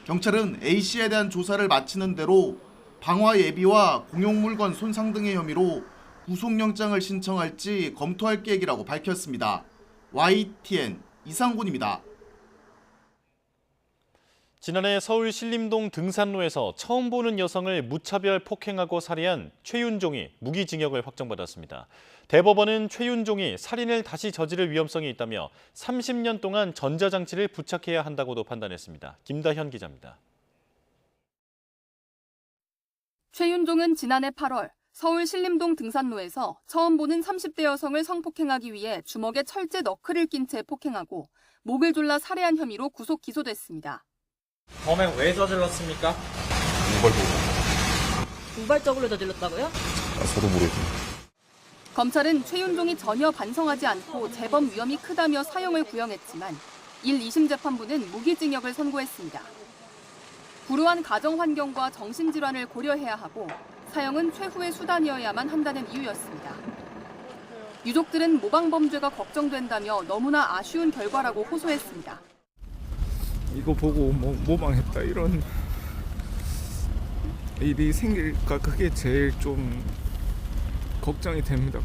Speaker 5: 경찰은 A씨에 대한 조사를 마치는 대로 방화 예비와 공용물건 손상 등의 혐의로 구속영장을 신청할지 검토할 계획이라고 밝혔습니다. YTN 이상곤입니다.
Speaker 13: 지난해 서울 신림동 등산로에서 처음 보는 여성을 무차별 폭행하고 살해한 최윤종이 무기징역을 확정받았습니다. 대법원은 최윤종이 살인을 다시 저지를 위험성이 있다며 30년 동안 전자장치를 부착해야 한다고도 판단했습니다. 김다현 기자입니다.
Speaker 21: 최윤종은 지난해 8월 서울 신림동 등산로에서 처음 보는 30대 여성을 성폭행하기 위해 주먹에 철제 너클을 낀 채 폭행하고 목을 졸라 살해한 혐의로 구속 기소됐습니다.
Speaker 3: 범행 왜 저질렀습니까?
Speaker 6: 우발적으로 저질렀다고요?
Speaker 3: 저도 모르겠습니다.
Speaker 21: 검찰은 최윤종이 전혀 반성하지 않고 재범 위험이 크다며 사형을 구형했지만 1, 2심 재판부는 무기징역을 선고했습니다. 불우한 가정 환경과 정신질환을 고려해야 하고 사형은 최후의 수단이어야만 한다는 이유였습니다. 유족들은 모방범죄가 걱정된다며 너무나 아쉬운 결과라고 호소했습니다.
Speaker 7: 이거 보고 모방했다 이런 일이 생길까 그게 제일 좀 걱정이 됩니다.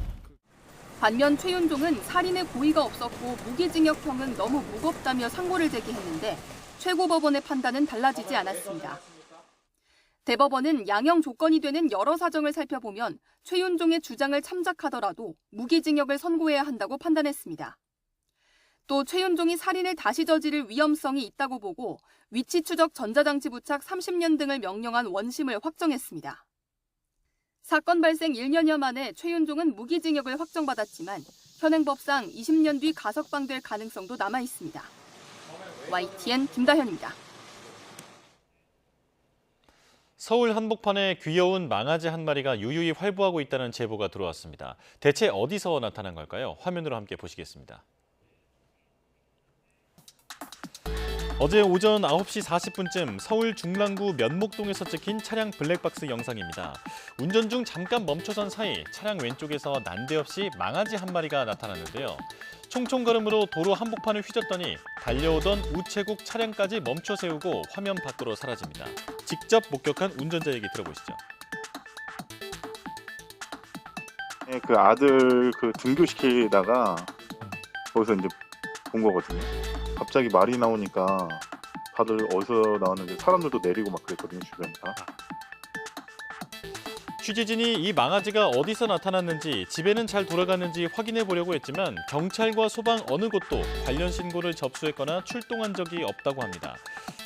Speaker 21: 반면 최윤종은 살인의 고의가 없었고 무기징역형은 너무 무겁다며 상고를 제기했는데 최고법원의 판단은 달라지지 않았습니다. 대법원은 양형 조건이 되는 여러 사정을 살펴보면 최윤종의 주장을 참작하더라도 무기징역을 선고해야 한다고 판단했습니다. 또 최윤종이 살인을 다시 저지를 위험성이 있다고 보고 위치 추적 전자장치 부착 30년 등을 명령한 원심을 확정했습니다. 사건 발생 1년여 만에 최윤종은 무기징역을 확정받았지만 현행법상 20년 뒤 가석방될 가능성도 남아 있습니다. YTN 김다현입니다.
Speaker 13: 서울 한복판에 귀여운 망아지 한 마리가 유유히 활보하고 있다는 제보가 들어왔습니다. 대체 어디서 나타난 걸까요? 화면으로 함께 보시겠습니다. 어제 오전 9시 40분쯤 서울 중랑구 면목동에서 찍힌 차량 블랙박스 영상입니다. 운전 중 잠깐 멈춰선 사이 차량 왼쪽에서 난데없이 망아지 한 마리가 나타났는데요. 총총 걸음으로 도로 한복판을 휘젓더니 달려오던 우체국 차량까지 멈춰 세우고 화면 밖으로 사라집니다. 직접 목격한 운전자 얘기 들어보시죠.
Speaker 9: 네, 그 아들 그 등교시키다가 거기서 이제 본 거거든요. 갑자기 말이 나오니까 다들 어디서 나왔는지 사람들도 내리고 막 그랬거든요, 주변에 다.
Speaker 13: 취재진이 이 망아지가 어디서 나타났는지 집에는 잘 돌아갔는지 확인해 보려고 했지만 경찰과 소방 어느 곳도 관련 신고를 접수했거나 출동한 적이 없다고 합니다.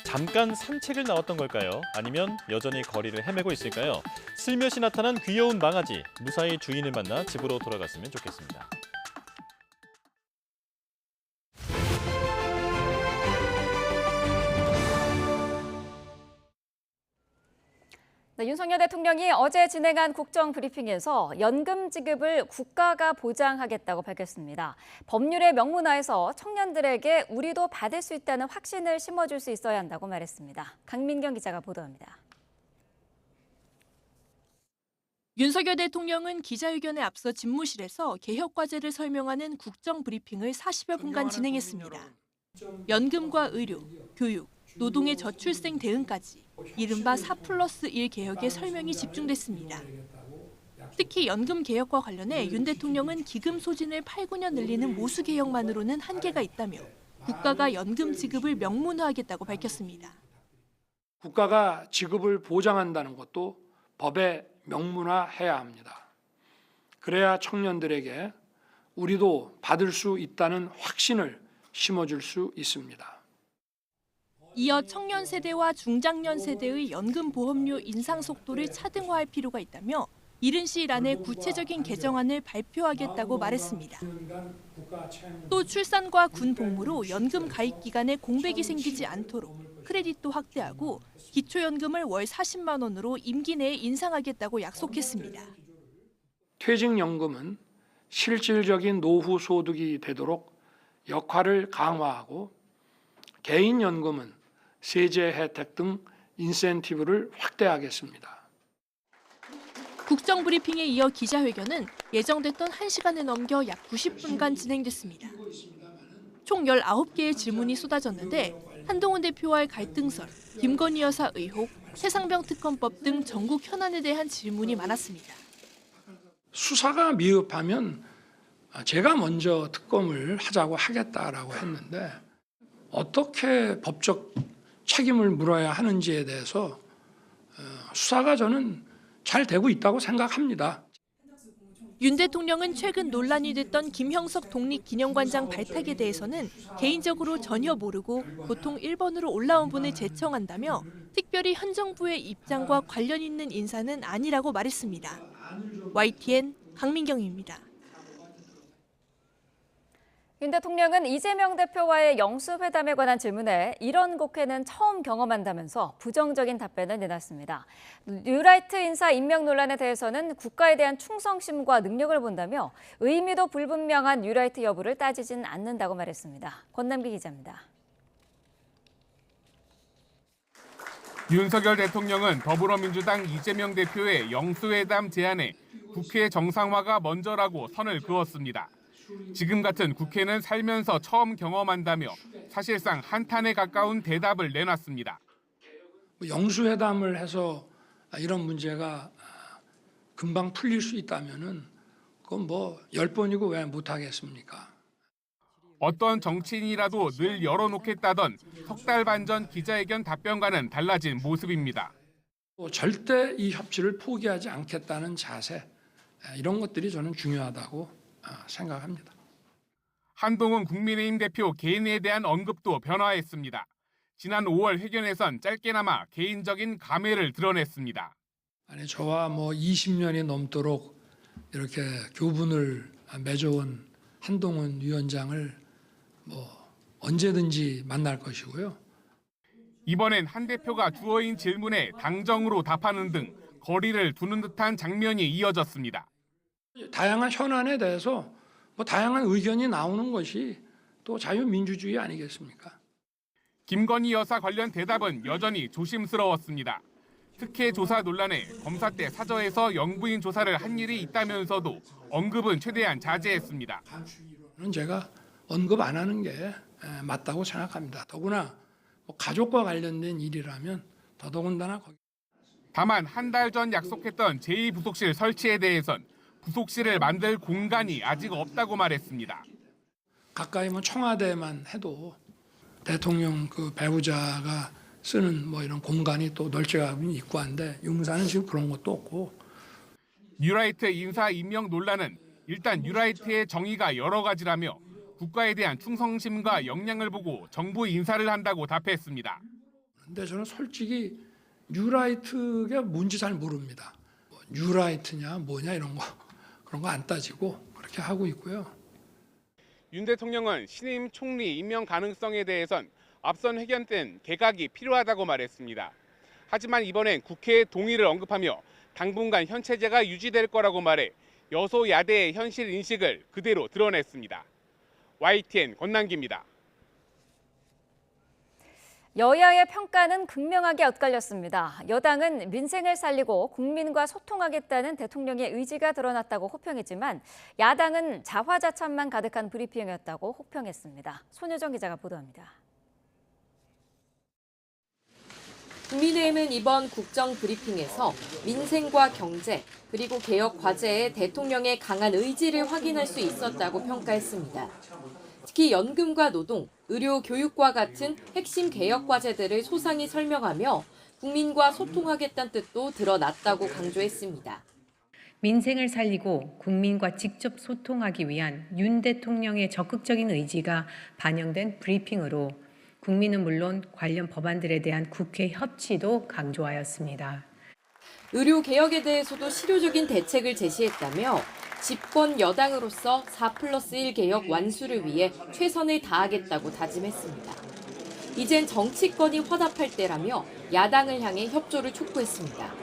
Speaker 13: 잠깐 산책을 나왔던 걸까요? 아니면 여전히 거리를 헤매고 있을까요? 슬며시 나타난 귀여운 망아지, 무사히 주인을 만나 집으로 돌아갔으면 좋겠습니다.
Speaker 1: 네, 윤석열 대통령이 어제 진행한 국정 브리핑에서 연금 지급을 국가가 보장하겠다고 밝혔습니다. 법률의 명문화에서 청년들에게 우리도 받을 수 있다는 확신을 심어줄 수 있어야 한다고 말했습니다. 강민경 기자가 보도합니다.
Speaker 22: 윤석열 대통령은 기자회견에 앞서 집무실에서 개혁 과제를 설명하는 국정 브리핑을 40여 분간 진행했습니다. 연금과 의료, 교육, 노동의 저출생 대응까지 이른바 4+1 개혁의 설명이 집중됐습니다. 특히 연금 개혁과 관련해 윤 대통령은 기금 소진을 8, 9년 늘리는 모수 개혁만으로는 한계가 있다며 국가가 연금 지급을 명문화하겠다고 밝혔습니다.
Speaker 23: 국가가 지급을 보장한다는 것도 법에 명문화해야 합니다. 그래야 청년들에게 우리도 받을 수 있다는 확신을 심어줄 수 있습니다.
Speaker 22: 이어 청년 세대와 중장년 세대의 연금 보험료 인상 속도를 차등화할 필요가 있다며 이른 시일 안에 구체적인 개정안을 발표하겠다고 말했습니다. 또 출산과 군 복무로 연금 가입 기간에 공백이 생기지 않도록 크레딧도 확대하고 기초연금을 월 40만 원으로 임기 내에 인상하겠다고 약속했습니다.
Speaker 23: 퇴직연금은 실질적인 노후 소득이 되도록 역할을 강화하고 개인연금은 세제 혜택 등 인센티브를 확대하겠습니다.
Speaker 22: 국정 브리핑에 이어 기자회견은 예정됐던 1시간을 넘겨 약 90분간 진행됐습니다. 총 19개의 질문이 쏟아졌는데 한동훈 대표와의 갈등설, 김건희 여사 의혹, 최상병 특검법 등 전국 현안에 대한 질문이 많았습니다.
Speaker 23: 수사가 미흡하면 제가 먼저 특검을 하자고 하겠다라고 했는데 어떻게 법적 책임을 물어야 하는지에 대해서 수사가 저는 잘 되고 있다고 생각합니다.
Speaker 22: 윤 대통령은 최근 논란이 됐던 김형석 독립기념관장 발탁에 대해서는 개인적으로 전혀 모르고 보통 1번으로 올라온 분을 제청한다며 특별히 현 정부의 입장과 관련 있는 인사는 아니라고 말했습니다. YTN 강민경입니다.
Speaker 1: 윤 대통령은 이재명 대표와의 영수회담에 관한 질문에 이런 국회는 처음 경험한다면서 부정적인 답변을 내놨습니다. 뉴라이트 인사 임명 논란에 대해서는 국가에 대한 충성심과 능력을 본다며 의미도 불분명한 뉴라이트 여부를 따지진 않는다고 말했습니다. 권남기 기자입니다.
Speaker 4: 윤석열 대통령은 더불어민주당 이재명 대표의 영수회담 제안에 국회 정상화가 먼저라고 선을 그었습니다. 지금 같은 국회는 살면서 처음 경험한다며 사실상 한탄에 가까운 대답을 내놨습니다.
Speaker 23: 영수회담을 해서 이런 문제가 금방 풀릴 수 있다면은 그건 뭐 10번이고 왜 못하겠습니까?
Speaker 4: 어떤 정치인이라도 늘 열어놓겠다던 석 달 반 전 기자회견 답변과는 달라진 모습입니다.
Speaker 23: 절대 이 협치를 포기하지 않겠다는 자세, 이런 것들이 저는 중요하다고 생각합니다.
Speaker 4: 한동훈 국민의힘 대표 개인에 대한 언급도 변화했습니다. 지난 5월 회견에선 짧게나마 개인적인 감회를 드러냈습니다.
Speaker 23: 아니 저와 뭐 20년이 넘도록 이렇게 교분을 맺어온 한동훈 위원장을 뭐 언제든지 만날 것이고요.
Speaker 4: 이번엔 한 대표가 주어인 질문에 당정으로 답하는 등 거리를 두는 듯한 장면이 이어졌습니다.
Speaker 23: 다양한 현안에 대해서 뭐 다양한 의견이 나오는 것이 또 자유민주주의 아니겠습니까?
Speaker 4: 김건희 여사 관련 대답은 여전히 조심스러웠습니다. 특혜 조사 논란에 검사 때 사저에서 영부인 조사를 한 일이 있다면서도 언급은 최대한 자제했습니다.
Speaker 23: 제가 언급 안 하는 게 맞다고 생각합니다. 더구나 뭐 가족과 관련된 일이라면 더더군다나
Speaker 4: 다만 한 달 전 약속했던 제2부속실 설치에 대해선 부속실을 만들 공간이 아직 없다고 말했습니다.
Speaker 23: 가까이면 청와대만 해도 대통령 그 배우자가 쓰는 뭐 이런 공간이 또 널찍하게 있고 한데 용산은 지금 그런 것도 없고.
Speaker 4: 뉴라이트 인사 임명 논란은 일단 뉴라이트의 정의가 여러 가지라며 국가에 대한 충성심과 역량을 보고 정부 인사를 한다고 답했습니다.
Speaker 23: 근데 저는 솔직히 뉴라이트가 뭔지 잘 모릅니다. 뭐 뉴라이트냐 뭐냐 이런 거 그런 거 안 따지고 그렇게 하고 있고요.
Speaker 4: 윤 대통령은 신임 총리 임명 가능성에 대해선 앞선 회견 땐 개각이 필요하다고 말했습니다. 하지만 이번엔 국회의 동의를 언급하며 당분간 현 체제가 유지될 거라고 말해 여소야대의 현실 인식을 그대로 드러냈습니다. YTN 권남기입니다.
Speaker 1: 여야의 평가는 극명하게 엇갈렸습니다. 여당은 민생을 살리고 국민과 소통하겠다는 대통령의 의지가 드러났다고 호평했지만 야당은 자화자찬만 가득한 브리핑이었다고 혹평했습니다. 손유정 기자가 보도합니다.
Speaker 8: 국민의힘은 이번 국정 브리핑에서 민생과 경제 그리고 개혁 과제에 대통령의 강한 의지를 확인할 수 있었다고 평가했습니다. 특히 연금과 노동, 의료, 교육과 같은 핵심 개혁 과제들을 소상히 설명하며 국민과 소통하겠다는 뜻도 드러났다고 강조했습니다.
Speaker 10: 민생을 살리고 국민과 직접 소통하기 위한 윤 대통령의 적극적인 의지가 반영된 브리핑으로 국민은 물론 관련 법안들에 대한 국회 협치도 강조하였습니다.
Speaker 8: 의료 개혁에 대해서도 실효적인 대책을 제시했다며 집권 여당으로서 4+1 개혁 완수를 위해 최선을 다하겠다고 다짐했습니다. 이젠 정치권이 화답할 때라며 야당을 향해 협조를 촉구했습니다.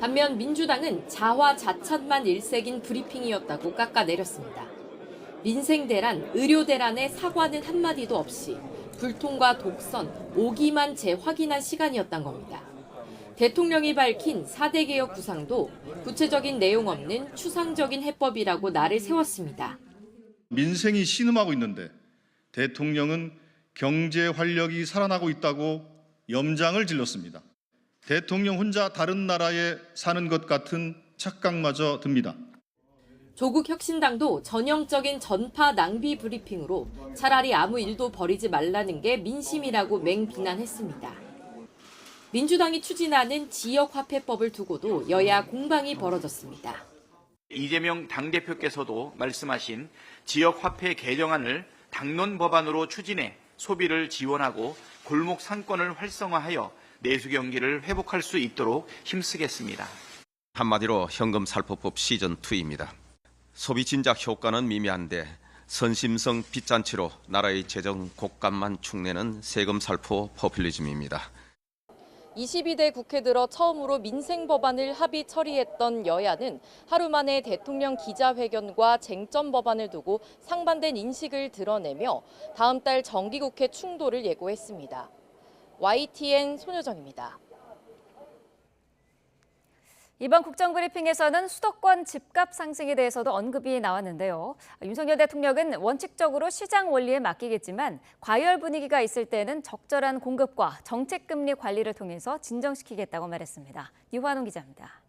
Speaker 8: 반면 민주당은 자화자찬만 일색인 브리핑이었다고 깎아내렸습니다. 민생 대란, 의료 대란에 사과는 한마디도 없이 불통과 독선, 오기만 재확인한 시간이었단 겁니다. 대통령이 밝힌 4대 개혁 구상도 구체적인 내용 없는 추상적인 해법이라고 날을 세웠습니다.
Speaker 11: 민생이 신음하고 있는데 대통령은 경제 활력이 살아나고 있다고 염장을 질렀습니다. 대통령 혼자 다른 나라에 사는 것 같은 착각마저 듭니다.
Speaker 8: 조국 혁신당도 전형적인 전파 낭비 브리핑으로 차라리 아무 일도 벌이지 말라는 게 민심이라고 맹비난했습니다. 민주당이 추진하는 지역화폐법을 두고도 여야 공방이 벌어졌습니다.
Speaker 25: 이재명 당대표께서도 말씀하신 지역화폐 개정안을 당론 법안으로 추진해 소비를 지원하고 골목 상권을 활성화하여 내수 경기를 회복할 수 있도록 힘쓰겠습니다.
Speaker 26: 한마디로 현금살포법 시즌2입니다. 소비 진작 효과는 미미한데
Speaker 12: 선심성 빚잔치로 나라의 재정 곡간만 축내는 세금 살포 포퓰리즘입니다.
Speaker 8: 22대 국회 들어 처음으로 민생 법안을 합의 처리했던 여야는 하루 만에 대통령 기자회견과 쟁점 법안을 두고 상반된 인식을 드러내며 다음 달 정기국회 충돌을 예고했습니다. YTN 손효정입니다.
Speaker 1: 이번 국정브리핑에서는 수도권 집값 상승에 대해서도 언급이 나왔는데요. 윤석열 대통령은 원칙적으로 시장 원리에 맡기겠지만 과열 분위기가 있을 때는 적절한 공급과 정책금리 관리를 통해서 진정시키겠다고 말했습니다. 유환웅 기자입니다.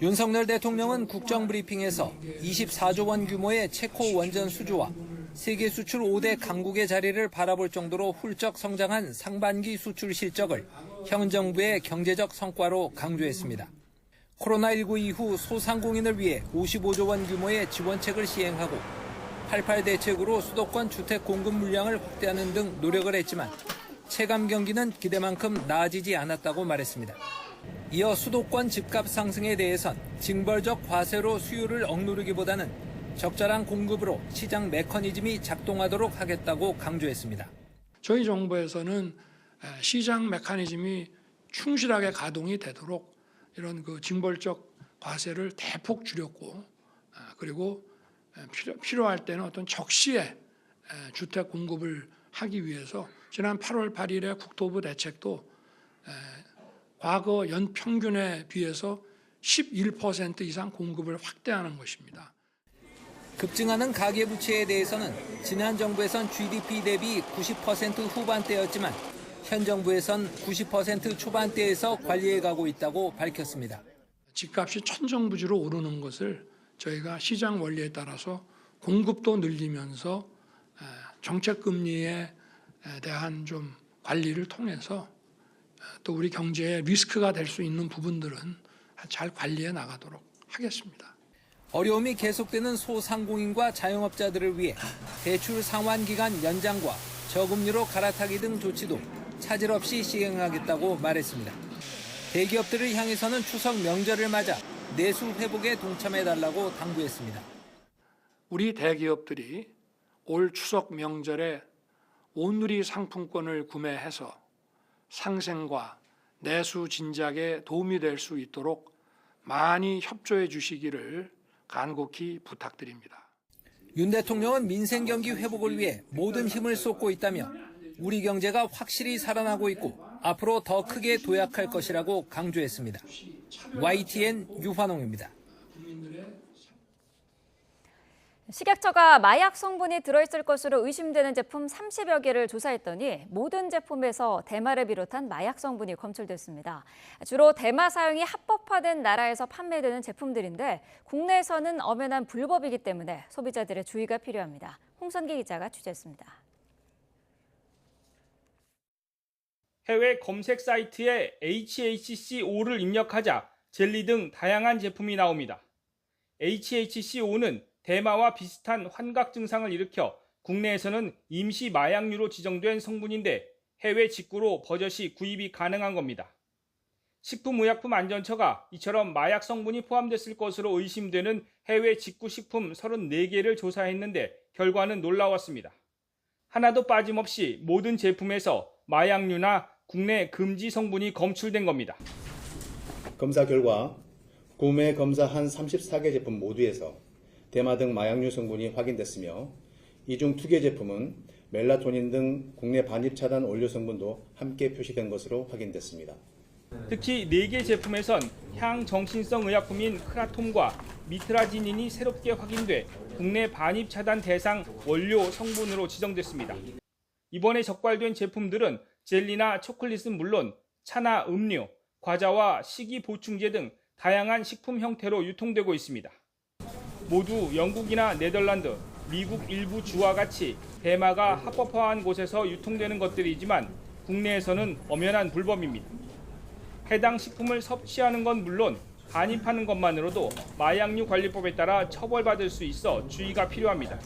Speaker 14: 윤석열 대통령은 국정브리핑에서 24조 원 규모의 체코 원전 수주와 세계 수출 5대 강국의 자리를 바라볼 정도로 훌쩍 성장한 상반기 수출 실적을 현 정부의 경제적 성과로 강조했습니다. 코로나19 이후 소상공인을 위해 55조 원 규모의 지원책을 시행하고 88 대책으로 수도권 주택 공급 물량을 확대하는 등 노력을 했지만 체감 경기는 기대만큼 나아지지 않았다고 말했습니다. 이어 수도권 집값 상승에 대해선 징벌적 과세로 수요를 억누르기보다는 적절한 공급으로 시장 메커니즘이 작동하도록 하겠다고 강조했습니다.
Speaker 23: 저희 정부에서는 시장 메커니즘이 충실하게 가동이 되도록 이런 그 징벌적 과세를 대폭 줄였고, 그리고 필요할 때는 어떤 적시에 주택 공급을 하기 위해서 지난 8월 8일에 국토부 대책도 과거 연평균에 비해서 11% 이상 공급을 확대하는 것입니다.
Speaker 14: 급증하는 가계부채에 대해서는 지난 정부에선 GDP 대비 90% 후반대였지만 현 정부에선 90% 초반대에서 관리해가고 있다고 밝혔습니다.
Speaker 23: 집값이 천정부지로 오르는 것을 저희가 시장 원리에 따라서 공급도 늘리면서 정책금리에 대한 좀 관리를 통해서 또 우리 경제에 리스크가 될 수 있는 부분들은 잘 관리해 나가도록 하겠습니다.
Speaker 14: 어려움이 계속되는 소상공인과 자영업자들을 위해 대출 상환 기간 연장과 저금리로 갈아타기 등 조치도 차질 없이 시행하겠다고 말했습니다. 대기업들을 향해서는 추석 명절을 맞아 내수 회복에 동참해달라고 당부했습니다.
Speaker 23: 우리 대기업들이 올 추석 명절에 온누리 상품권을 구매해서 상생과 내수 진작에 도움이 될 수 있도록 많이 협조해 주시기를 간곡히 부탁드립니다.
Speaker 14: 윤 대통령은 민생 경기 회복을 위해 모든 힘을 쏟고 있다며 우리 경제가 확실히 살아나고 있고 앞으로 더 크게 도약할 것이라고 강조했습니다. YTN 유환홍입니다.
Speaker 1: 식약처가 마약 성분이 들어있을 것으로 의심되는 제품 30여 개를 조사했더니 모든 제품에서 대마를 비롯한 마약 성분이 검출됐습니다. 주로 대마 사용이 합법화된 나라에서 판매되는 제품들인데 국내에서는 엄연한 불법이기 때문에 소비자들의 주의가 필요합니다. 홍선기 기자가 취재했습니다.
Speaker 15: 해외 검색 사이트에 HHC5를 입력하자 젤리 등 다양한 제품이 나옵니다. HHC5는 대마와 비슷한 환각 증상을 일으켜 국내에서는 임시 마약류로 지정된 성분인데 해외 직구로 버젓이 구입이 가능한 겁니다. 식품의약품안전처가 이처럼 마약 성분이 포함됐을 것으로 의심되는 해외 직구 식품 34개를 조사했는데 결과는 놀라웠습니다. 하나도 빠짐없이 모든 제품에서 마약류나 국내 금지 성분이 검출된 겁니다.
Speaker 17: 검사 결과 구매 검사한 34개 제품 모두에서 대마 등 마약류 성분이 확인됐으며 이 중 2개 제품은 멜라토닌 등 국내 반입 차단 원료 성분도 함께 표시된 것으로 확인됐습니다.
Speaker 15: 특히 4개 제품에선 향정신성 의약품인 크라톰과 미트라지닌이 새롭게 확인돼 국내 반입 차단 대상 원료 성분으로 지정됐습니다. 이번에 적발된 제품들은 젤리나 초콜릿은 물론 차나 음료, 과자와 식이 보충제 등 다양한 식품 형태로 유통되고 있습니다. 모두 영국이나 네덜란드, 미국 일부 주와 같이 대마가 합법화한 곳에서 유통되는 것들이지만 국내에서는 엄연한 불법입니다. 해당 식품을 섭취하는 건 물론 반입하는 것만으로도 마약류 관리법에 따라 처벌받을 수 있어 주의가 필요합니다.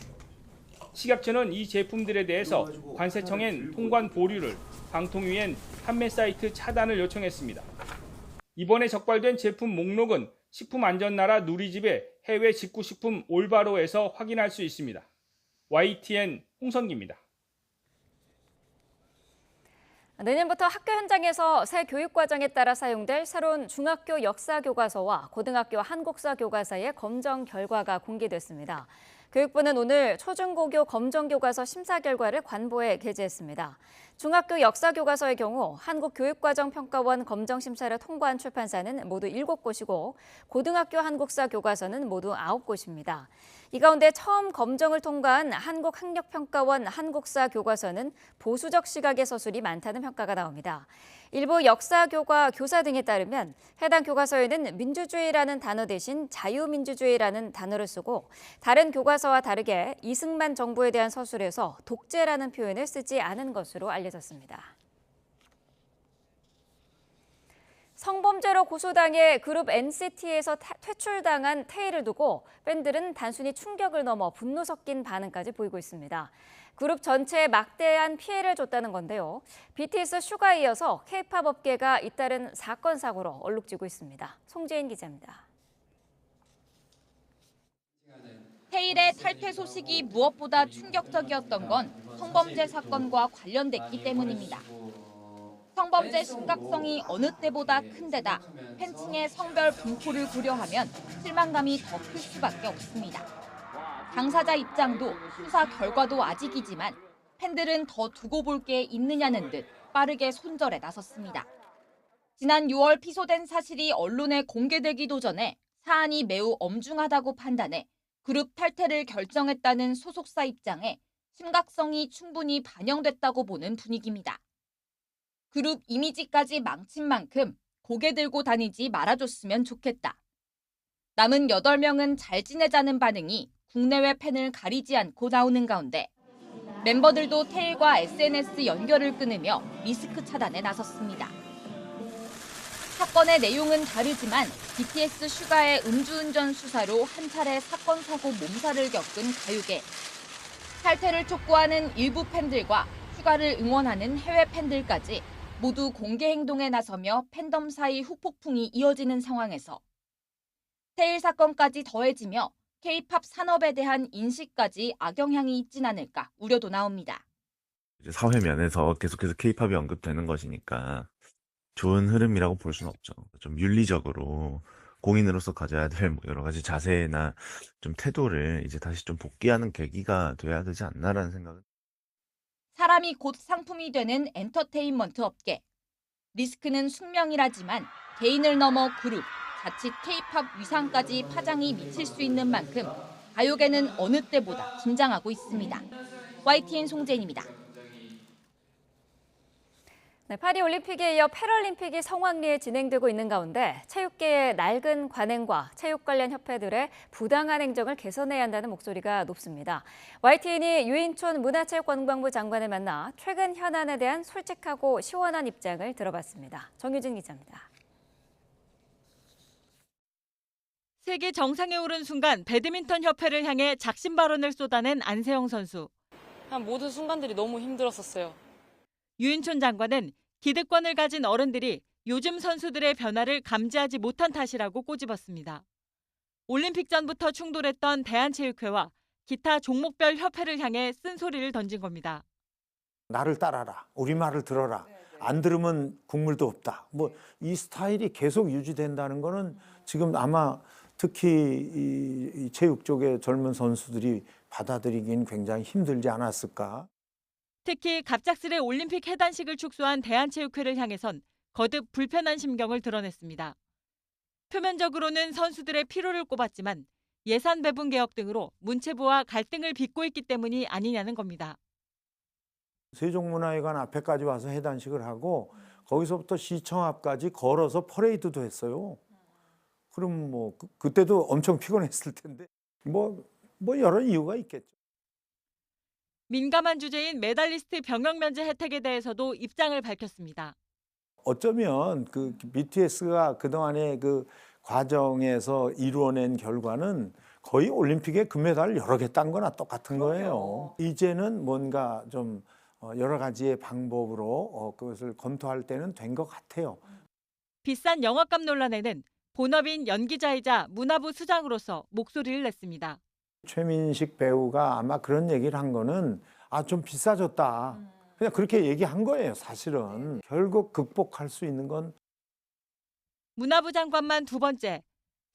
Speaker 15: 식약처는 이 제품들에 대해서 관세청엔 통관 보류를, 방통위엔 판매 사이트 차단을 요청했습니다. 이번에 적발된 제품 목록은 식품안전나라 누리집에 해외 직구식품 올바로에서 확인할 수 있습니다. YTN 홍성기입니다.
Speaker 1: 내년부터 학교 현장에서 새 교육과정에 따라 사용될 새로운 중학교 역사교과서와 고등학교 한국사 교과서의 검정 결과가 공개됐습니다. 교육부는 오늘 초중고교 검정교과서 심사 결과를 관보에 게재했습니다. 중학교 역사교과서의 경우 한국교육과정평가원 검정심사를 통과한 출판사는 모두 7곳이고 고등학교 한국사 교과서는 모두 9곳입니다. 이 가운데 처음 검정을 통과한 한국학력평가원 한국사 교과서는 보수적 시각의 서술이 많다는 평가가 나옵니다. 일부 역사교과 교사 등에 따르면 해당 교과서에는 민주주의라는 단어 대신 자유민주주의라는 단어를 쓰고 다른 교과서와 다르게 이승만 정부에 대한 서술에서 독재라는 표현을 쓰지 않은 것으로 알려졌습니다. 성범죄로 고소당해 그룹 NCT에서 퇴출당한 태희를 두고 팬들은 단순히 충격을 넘어 분노 섞인 반응까지 보이고 있습니다. 그룹 전체에 막대한 피해를 줬다는 건데요. BTS 슈가에 이어서 K-팝 업계가 잇따른 사건 사고로 얼룩지고 있습니다. 송재인 기자입니다.
Speaker 2: 태일의 탈퇴 소식이 무엇보다 충격적이었던 건 성범죄 사건과 관련됐기 때문입니다. 성범죄 심각성이 어느 때보다 큰 데다 팬층의 성별 분포를 고려하면 실망감이 더 클 수밖에 없습니다. 당사자 입장도 수사 결과도 아직이지만 팬들은 더 두고 볼 게 있느냐는 듯 빠르게 손절에 나섰습니다. 지난 6월 피소된 사실이 언론에 공개되기도 전에 사안이 매우 엄중하다고 판단해 그룹 탈퇴를 결정했다는 소속사 입장에 심각성이 충분히 반영됐다고 보는 분위기입니다. 그룹 이미지까지 망친 만큼 고개 들고 다니지 말아줬으면 좋겠다. 남은 8명은 잘 지내자는 반응이 국내외 팬을 가리지 않고 나오는 가운데 멤버들도 태일과 SNS 연결을 끊으며 리스크 차단에 나섰습니다. 사건의 내용은 다르지만 BTS 슈가의 음주운전 수사로 한 차례 사건 사고 몸살을 겪은 가요계. 탈퇴를 촉구하는 일부 팬들과 슈가를 응원하는 해외 팬들까지 모두 공개 행동에 나서며 팬덤 사이 후폭풍이 이어지는 상황에서 태일 사건까지 더해지며 K-팝 산업에 대한 인식까지 악영향이 있진 않을까 우려도 나옵니다.
Speaker 16: 사회 면에서 계속해서 K-팝이 언급되는 것이니까 좋은 흐름이라고 볼 수는 없죠. 좀 윤리적으로 공인으로서 가져야 될 여러 가지 자세나 좀 태도를 이제 다시 좀 복귀하는 계기가 돼야 되지 않나라는 생각은.
Speaker 2: 사람이 곧 상품이 되는 엔터테인먼트 업계. 리스크는 숙명이라지만 개인을 넘어 그룹, 자칫 K-팝 위상까지 파장이 미칠 수 있는 만큼 가요계는 어느 때보다 긴장하고 있습니다. YTN 송재인입니다.
Speaker 1: 네, 파리올림픽에 이어 패럴림픽이 성황리에 진행되고 있는 가운데 체육계의 낡은 관행과 체육 관련 협회들의 부당한 행정을 개선해야 한다는 목소리가 높습니다. YTN이 유인촌 문화체육관광부 장관을 만나 최근 현안에 대한 솔직하고 시원한 입장을 들어봤습니다. 정유진 기자입니다.
Speaker 18: 세계 정상에 오른 순간 배드민턴 협회를 향해 작심 발언을 쏟아낸 안세영 선수.
Speaker 19: 모든 순간들이 너무 힘들었었어요.
Speaker 18: 유인촌 장관은 기득권을 가진 어른들이 요즘 선수들의 변화를 감지하지 못한 탓이라고 꼬집었습니다. 올림픽 전부터 충돌했던 대한체육회와 기타 종목별 협회를 향해 쓴소리를 던진 겁니다.
Speaker 24: 나를 따라라. 우리 말을 들어라. 안 들으면 국물도 없다. 뭐 이 스타일이 계속 유지된다는 거는 지금 아마 특히 이 체육 쪽의 젊은 선수들이 받아들이긴 굉장히 힘들지 않았을까.
Speaker 18: 특히 갑작스레 올림픽 해단식을 축소한 대한체육회를 향해선 거듭 불편한 심경을 드러냈습니다. 표면적으로는 선수들의 피로를 꼽았지만 예산 배분 개혁 등으로 문체부와 갈등을 빚고 있기 때문이 아니냐는 겁니다.
Speaker 24: 세종문화회관 앞에까지 와서 해단식을 하고 거기서부터 시청 앞까지 걸어서 퍼레이드도 했어요. 그럼 뭐 그때도 엄청 피곤했을 텐데 뭐 여러 이유가 있겠죠.
Speaker 18: 민감한 주제인 메달리스트 병역 면제 혜택에 대해서도 입장을 밝혔습니다.
Speaker 24: 어쩌면 그 BTS가 그동안의 그 과정에서 이루어낸 결과는 거의 올림픽에 금메달 여러 개 딴 거나 똑같은 거예요. 이제는 뭔가 좀 여러 가지의 방법으로 그것을 검토할 때는 된 것 같아요.
Speaker 18: 비싼 영화값 논란에는 본업인 연기자이자 문화부 수장으로서 목소리를 냈습니다.
Speaker 24: 최민식 배우가 아마 그런 얘기를 한 거는 좀 비싸졌다. 그냥 그렇게 얘기한 거예요, 사실은. 결국 극복할 수 있는 건
Speaker 18: 문화부 장관만 두 번째,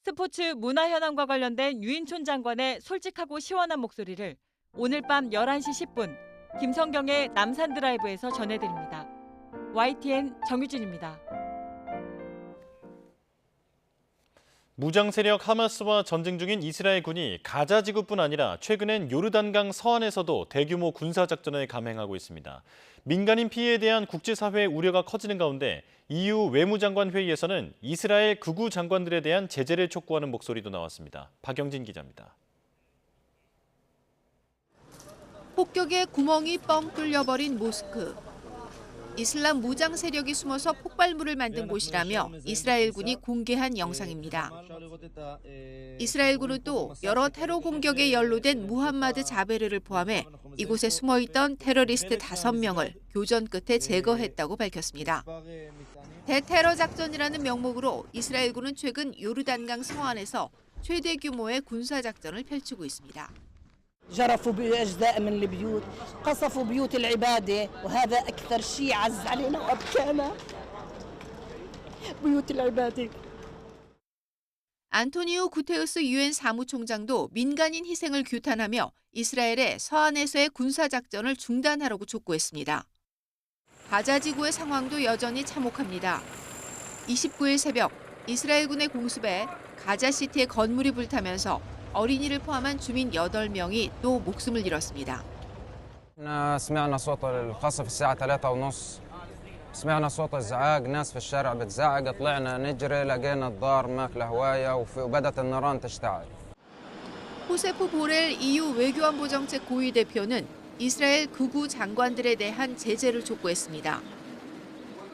Speaker 18: 스포츠 문화 현안과 관련된 유인촌 장관의 솔직하고 시원한 목소리를 오늘 밤 11시 10분 김성경의 남산 드라이브에서 전해드립니다. YTN 정유진입니다.
Speaker 13: 무장 세력 하마스와 전쟁 중인 이스라엘 군이 가자 지구뿐 아니라 최근엔 요르단강 서안에서도 대규모 군사 작전을 감행하고 있습니다. 민간인 피해에 대한 국제사회의 우려가 커지는 가운데 EU 외무장관 회의에서는 이스라엘 극우 장관들에 대한 제재를 촉구하는 목소리도 나왔습니다. 박영진 기자입니다.
Speaker 3: 폭격에 구멍이 뻥 뚫려버린 모스크. 이슬람 무장 세력이 숨어서 폭발물을 만든 곳이라며 이스라엘군이 공개한 영상입니다. 이스라엘군은 또 여러 테러 공격에 연루된 무함마드 자베르를 포함해 이곳에 숨어있던 테러리스트 5명을 교전 끝에 제거했다고 밝혔습니다. 대테러 작전이라는 명목으로 이스라엘군은 최근 요르단강 서안에서 최대 규모의 군사 작전을 펼치고 있습니다.
Speaker 5: جرفوا بأجزاء من البيوت قصفوا بيوت العبادة وهذا أكثر شيء عز علينا وأبكانا بيوت العبادة.
Speaker 21: 안토니오 구테우스 유엔 사무총장도 민간인 희생을 규탄하며 이스라엘의 서안에서의 군사작전을 중단하라고 촉구했습니다. 가자 지구의 상황도 여전히 참혹합니다. 29일 새벽 이스라엘군의 공습에 가자시티의 건물이 불타면서 어린이를 포함한 주민 8명이 또 목숨을 잃었습니다.
Speaker 6: سمعنا صوت القصف الساعة 3:30 سمعنا صوت الزعاق ناس في الشارع بتزعق طلعنا نجري لقينا الدار ماكله هوايه وبدت النيران تشتعل.
Speaker 21: 호세프 보렐 EU 외교안보정책 고위 대표는 이스라엘 극우 장관들에 대한 제재를 촉구했습니다.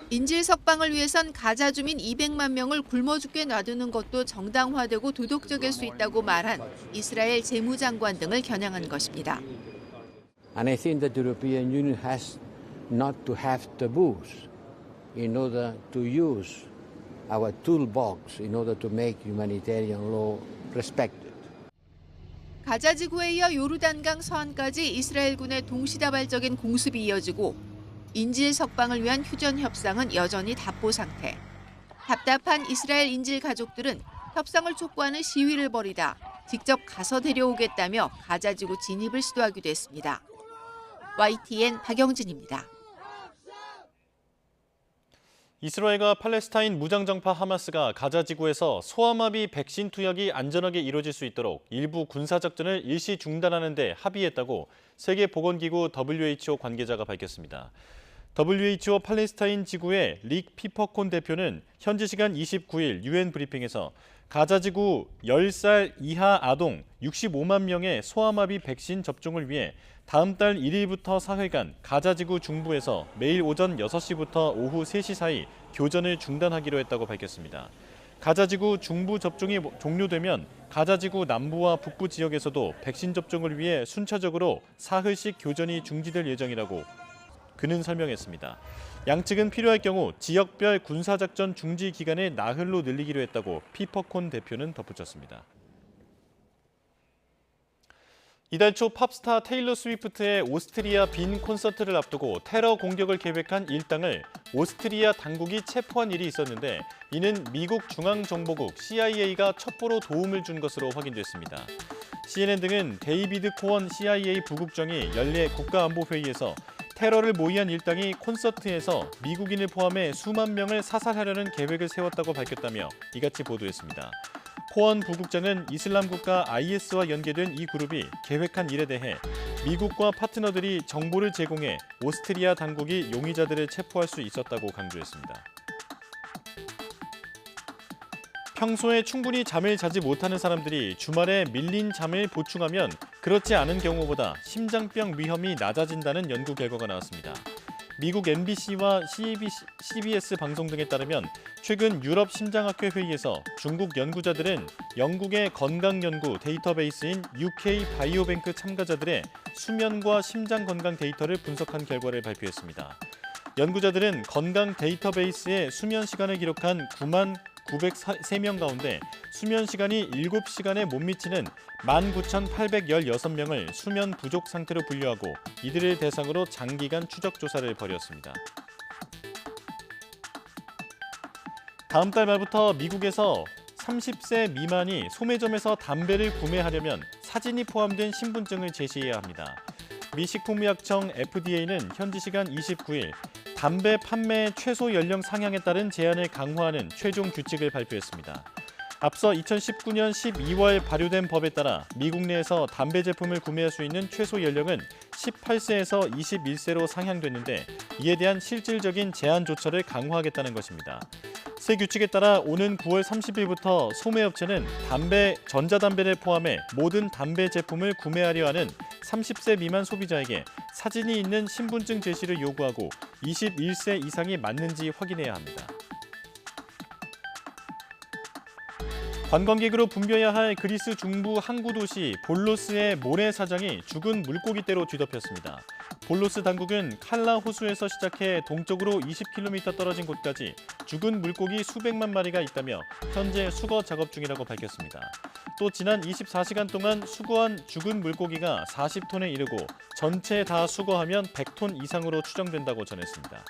Speaker 21: 인질 석방을 위해선 가자 주민 200만 명을 굶어 죽게 놔두는 것도 정당화되고 도덕적일 수 있다고 말한 이스라엘 재무장관 등을 겨냥한 것입니다.
Speaker 7: And I think that the European Union has not to have taboos in order to use our toolbox in order to make humanitarian law respected.
Speaker 21: 가자 지구에 이어 요르단강 서안까지 이스라엘군의 동시다발적인 공습이 이어지고 인질 석방을 위한 휴전 협상은 여전히 답보 상태. 답답한 이스라엘 인질 가족들은 협상을 촉구하는 시위를 벌이다 직접 가서 데려오겠다며 가자지구 진입을 시도하기도 했습니다. YTN 박영진입니다.
Speaker 13: 이스라엘과 팔레스타인 무장정파 하마스가 가자 지구에서 소아마비 백신 투약이 안전하게 이루어질 수 있도록 일부 군사작전을 일시 중단하는 데 합의했다고 세계보건기구 WHO 관계자가 밝혔습니다. WHO 팔레스타인 지구의 릭 피퍼콘 대표는 현지 시간 29일 유엔 브리핑에서 가자 지구 10살 이하 아동 65만 명의 소아마비 백신 접종을 위해 다음 달 1일부터 사흘간 가자 지구 중부에서 매일 오전 6시부터 오후 3시 사이 교전을 중단하기로 했다고 밝혔습니다. 가자 지구 중부 접종이 종료되면 가자 지구 남부와 북부 지역에서도 백신 접종을 위해 순차적으로 사흘씩 교전이 중지될 예정이라고 그는 설명했습니다. 양측은 필요할 경우 지역별 군사작전 중지 기간을 나흘로 늘리기로 했다고 피퍼콘 대표는 덧붙였습니다. 이달 초 팝스타 테일러 스위프트의 오스트리아 빈 콘서트를 앞두고 테러 공격을 계획한 일당을 오스트리아 당국이 체포한 일이 있었는데 이는 미국 중앙정보국 CIA가 첩보로 도움을 준 것으로 확인됐습니다. CNN 등은 데이비드 코원 CIA 부국장이 연례 국가안보회의에서 테러를 모의한 일당이 콘서트에서 미국인을 포함해 수만 명을 사살하려는 계획을 세웠다고 밝혔다며 이같이 보도했습니다. 코원 부국장은 이슬람 국가 IS와 연계된 이 그룹이 계획한 일에 대해 미국과 파트너들이 정보를 제공해 오스트리아 당국이 용의자들을 체포할 수 있었다고 강조했습니다. 평소에 충분히 잠을 자지 못하는 사람들이 주말에 밀린 잠을 보충하면 그렇지 않은 경우보다 심장병 위험이 낮아진다는 연구 결과가 나왔습니다. 미국 MBC와 CBS 방송 등에 따르면 최근 유럽 심장학회 회의에서 중국 연구자들은 영국의 건강연구 데이터베이스인 UK 바이오뱅크 참가자들의 수면과 심장 건강 데이터를 분석한 결과를 발표했습니다. 연구자들은 건강 데이터베이스에 수면 시간을 기록한 903명 가운데 수면 시간이 7시간에 못 미치는 19,816명을 수면 부족 상태로 분류하고 이들을 대상으로 장기간 추적 조사를 벌였습니다. 다음 달 말부터 미국에서 30세 미만이 소매점에서 담배를 구매하려면 사진이 포함된 신분증을 제시해야 합니다. 미 식품의약청 FDA는 현지 시간 29일 담배 판매 최소 연령 상향에 따른 제한을 강화하는 최종 규칙을 발표했습니다. 앞서 2019년 12월 발효된 법에 따라 미국 내에서 담배 제품을 구매할 수 있는 최소 연령은 18세에서 21세로 상향됐는데 이에 대한 실질적인 제한 조처를 강화하겠다는 것입니다. 새 규칙에 따라 오는 9월 30일부터 소매업체는 전자담배를 포함해 모든 담배 제품을 구매하려 하는 30세 미만 소비자에게 사진이 있는 신분증 제시를 요구하고 21세 이상이 맞는지 확인해야 합니다. 관광객으로 붐벼야 할 그리스 중부 항구 도시 볼로스의 모래사장이 죽은 물고기떼로 뒤덮였습니다. 볼로스 당국은 칼라 호수에서 시작해 동쪽으로 20km 떨어진 곳까지 죽은 물고기 수백만 마리가 있다며 현재 수거 작업 중이라고 밝혔습니다. 또 지난 24시간 동안 수거한 죽은 물고기가 40톤에 이르고 전체 다 수거하면 100톤 이상으로 추정된다고 전했습니다.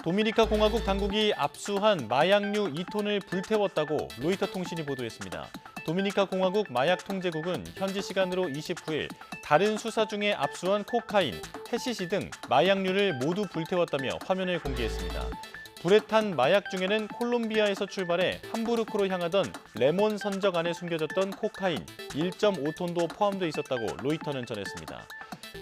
Speaker 13: 도미니카 공화국 당국이 압수한 마약류 2톤을 불태웠다고 로이터 통신이 보도했습니다. 도미니카 공화국 마약통제국은 현지 시간으로 29일 다른 수사 중에 압수한 코카인, 해시시 등 마약류를 모두 불태웠다며 화면을 공개했습니다. 불에 탄 마약 중에는 콜롬비아에서 출발해 함부르크로 향하던 레몬 선적 안에 숨겨졌던 코카인 1.5톤도 포함돼 있었다고 로이터는 전했습니다.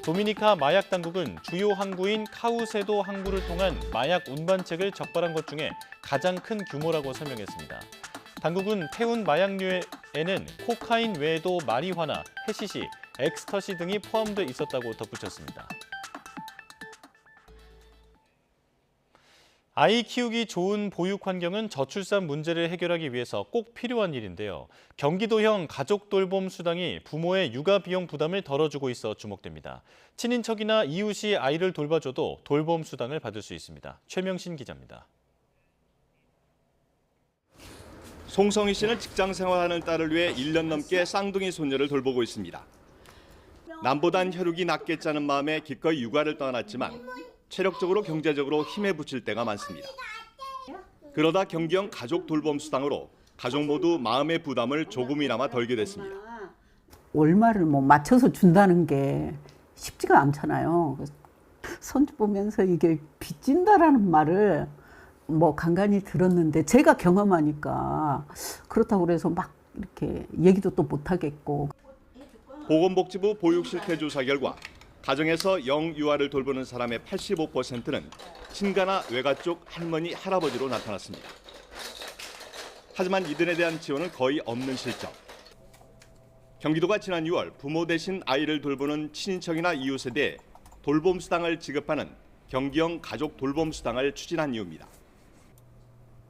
Speaker 13: 도미니카 마약 당국은 주요 항구인 카우세도 항구를 통한 마약 운반책을 적발한 것 중에 가장 큰 규모라고 설명했습니다. 당국은 태운 마약류에는 코카인 외에도 마리화나, 해시시, 엑스터시 등이 포함돼 있었다고 덧붙였습니다. 아이 키우기 좋은 보육 환경은 저출산 문제를 해결하기 위해서 꼭 필요한 일인데요. 경기도형 가족 돌봄 수당이 부모의 육아 비용 부담을 덜어주고 있어 주목됩니다. 친인척이나 이웃이 아이를 돌봐줘도 돌봄 수당을 받을 수 있습니다. 최명신 기자입니다.
Speaker 4: 송성희 씨는 직장 생활하는 딸을 위해 1년 넘게 쌍둥이 손녀를 돌보고 있습니다. 남보단 혈육이 낫겠자는 마음에 기꺼이 육아를 떠났지만 체력적으로 경제적으로 힘에 부칠 때가 많습니다. 그러다 경기형 가족 돌봄 수당으로 가족 모두 마음의 부담을 조금이나마 덜게 됐습니다.
Speaker 9: 얼마를 맞춰서 준다는 게 쉽지가 않잖아요. 손주 보면서 이게 빚진다라는 말을 간간히 들었는데 제가 경험하니까 그렇다고 그래서 막 이렇게 얘기도 또 못 하겠고.
Speaker 4: 보건복지부 보육실태 조사 결과 가정에서 영유아를 돌보는 사람의 85%는 친가나 외가 쪽 할머니, 할아버지로 나타났습니다. 하지만 이들에 대한 지원은 거의 없는 실정. 경기도가 지난 6월 부모 대신 아이를 돌보는 친인척이나 이웃에 대해 돌봄 수당을 지급하는 경기형 가족 돌봄 수당을 추진한 이유입니다.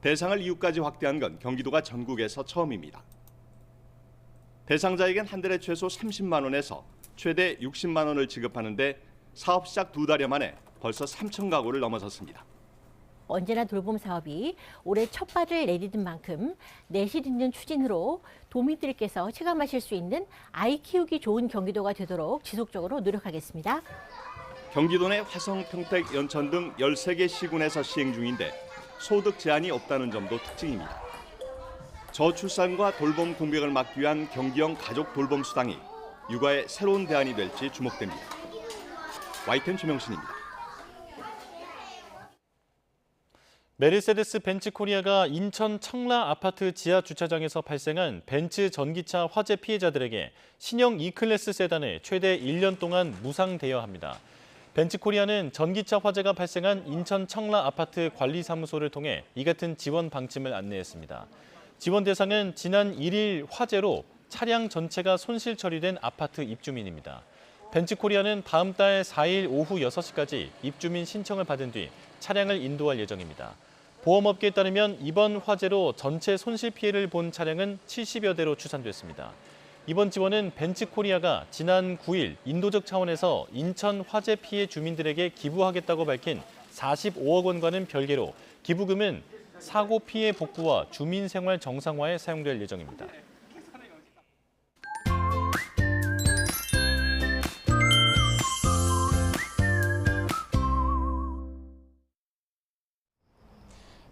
Speaker 4: 대상을 이웃까지 확대한 건 경기도가 전국에서 처음입니다. 대상자에겐 한 달에 최소 30만 원에서 최대 60만 원을 지급하는데 사업 시작 2달여 만에 벌써 3천 가구를 넘어섰습니다.
Speaker 10: 언제나 돌봄 사업이 올해 첫 발을 내디딘 만큼 내실 있는 추진으로 도민들께서 체감하실 수 있는 아이 키우기 좋은 경기도가 되도록 지속적으로 노력하겠습니다.
Speaker 4: 경기도 내 화성, 평택, 연천 등 13개 시군에서 시행 중인데 소득 제한이 없다는 점도 특징입니다. 저출산과 돌봄 공백을 막기 위한 경기형 가족 돌봄 수당이 육아의 새로운 대안이 될지 주목됩니다. YTN 최명신입니다.
Speaker 13: 메르세데스 벤츠 코리아가 인천 청라 아파트 지하 주차장에서 발생한 벤츠 전기차 화재 피해자들에게 신형 E클래스 세단을 최대 1년 동안 무상 대여합니다. 벤츠 코리아는 전기차 화재가 발생한 인천 청라 아파트 관리사무소를 통해 이 같은 지원 방침을 안내했습니다. 지원 대상은 지난 1일 화재로 차량 전체가 손실 처리된 아파트 입주민입니다. 벤츠 코리아는 다음 달 4일 오후 6시까지 입주민 신청을 받은 뒤 차량을 인도할 예정입니다. 보험업계에 따르면 이번 화재로 전체 손실 피해를 본 차량은 70여 대로 추산됐습니다. 이번 지원은 벤츠 코리아가 지난 9일 인도적 차원에서 인천 화재 피해 주민들에게 기부하겠다고 밝힌 45억 원과는 별개로 기부금은 사고 피해 복구와 주민 생활 정상화에 사용될 예정입니다.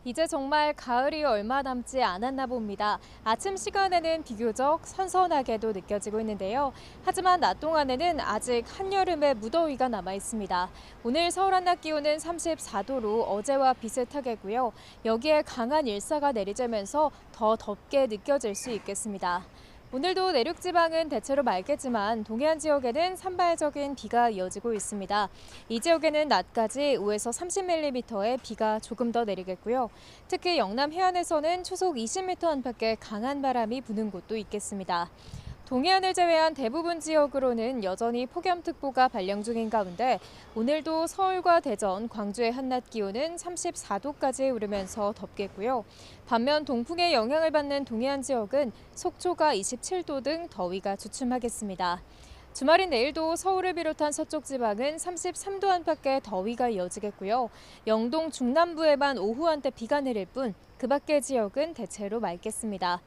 Speaker 11: 이제 정말 가을이 얼마 남지 않았나 봅니다. 아침 시간에는 비교적 선선하게도 느껴지고 있는데요. 하지만 낮 동안에는 아직 한여름의 무더위가 남아 있습니다. 오늘 서울 한낮 기온은 34도로 어제와 비슷하겠고요. 여기에 강한 일사가 내리쬐면서 더 덥게 느껴질 수 있겠습니다. 오늘도 내륙 지방은 대체로 맑겠지만 동해안 지역에는 산발적인 비가 이어지고 있습니다. 이 지역에는 낮까지 5에서 30mm의 비가 조금 더 내리겠고요. 특히 영남 해안에서는 초속 20m 안팎의 강한 바람이 부는 곳도 있겠습니다. 동해안을 제외한 대부분 지역으로는 여전히 폭염특보가 발령 중인 가운데 오늘도 서울과 대전, 광주의 한낮 기온은 34도까지 오르면서 덥겠고요. 반면 동풍의 영향을 받는 동해안 지역은 속초가 27도 등 더위가 주춤하겠습니다. 주말인 내일도 서울을 비롯한 서쪽 지방은 33도 안팎의 더위가 이어지겠고요. 영동 중남부에만 오후 한때 비가 내릴 뿐 그 밖의 지역은 대체로 맑겠습니다.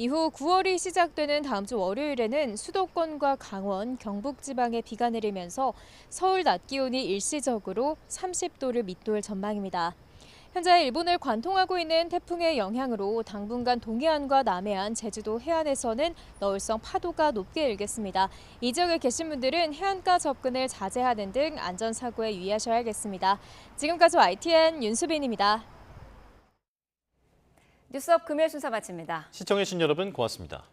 Speaker 11: 이후 9월이 시작되는 다음 주 월요일에는 수도권과 강원, 경북 지방에 비가 내리면서 서울 낮 기온이 일시적으로 30도를 밑돌 전망입니다. 현재 일본을 관통하고 있는 태풍의 영향으로 당분간 동해안과 남해안, 제주도 해안에서는 너울성 파도가 높게 일겠습니다. 이 지역에 계신 분들은 해안가 접근을 자제하는 등 안전사고에 유의하셔야겠습니다. 지금까지 YTN 윤수빈입니다.
Speaker 1: 뉴스업 금요일 순서 마칩니다.
Speaker 13: 시청해주신 여러분 고맙습니다.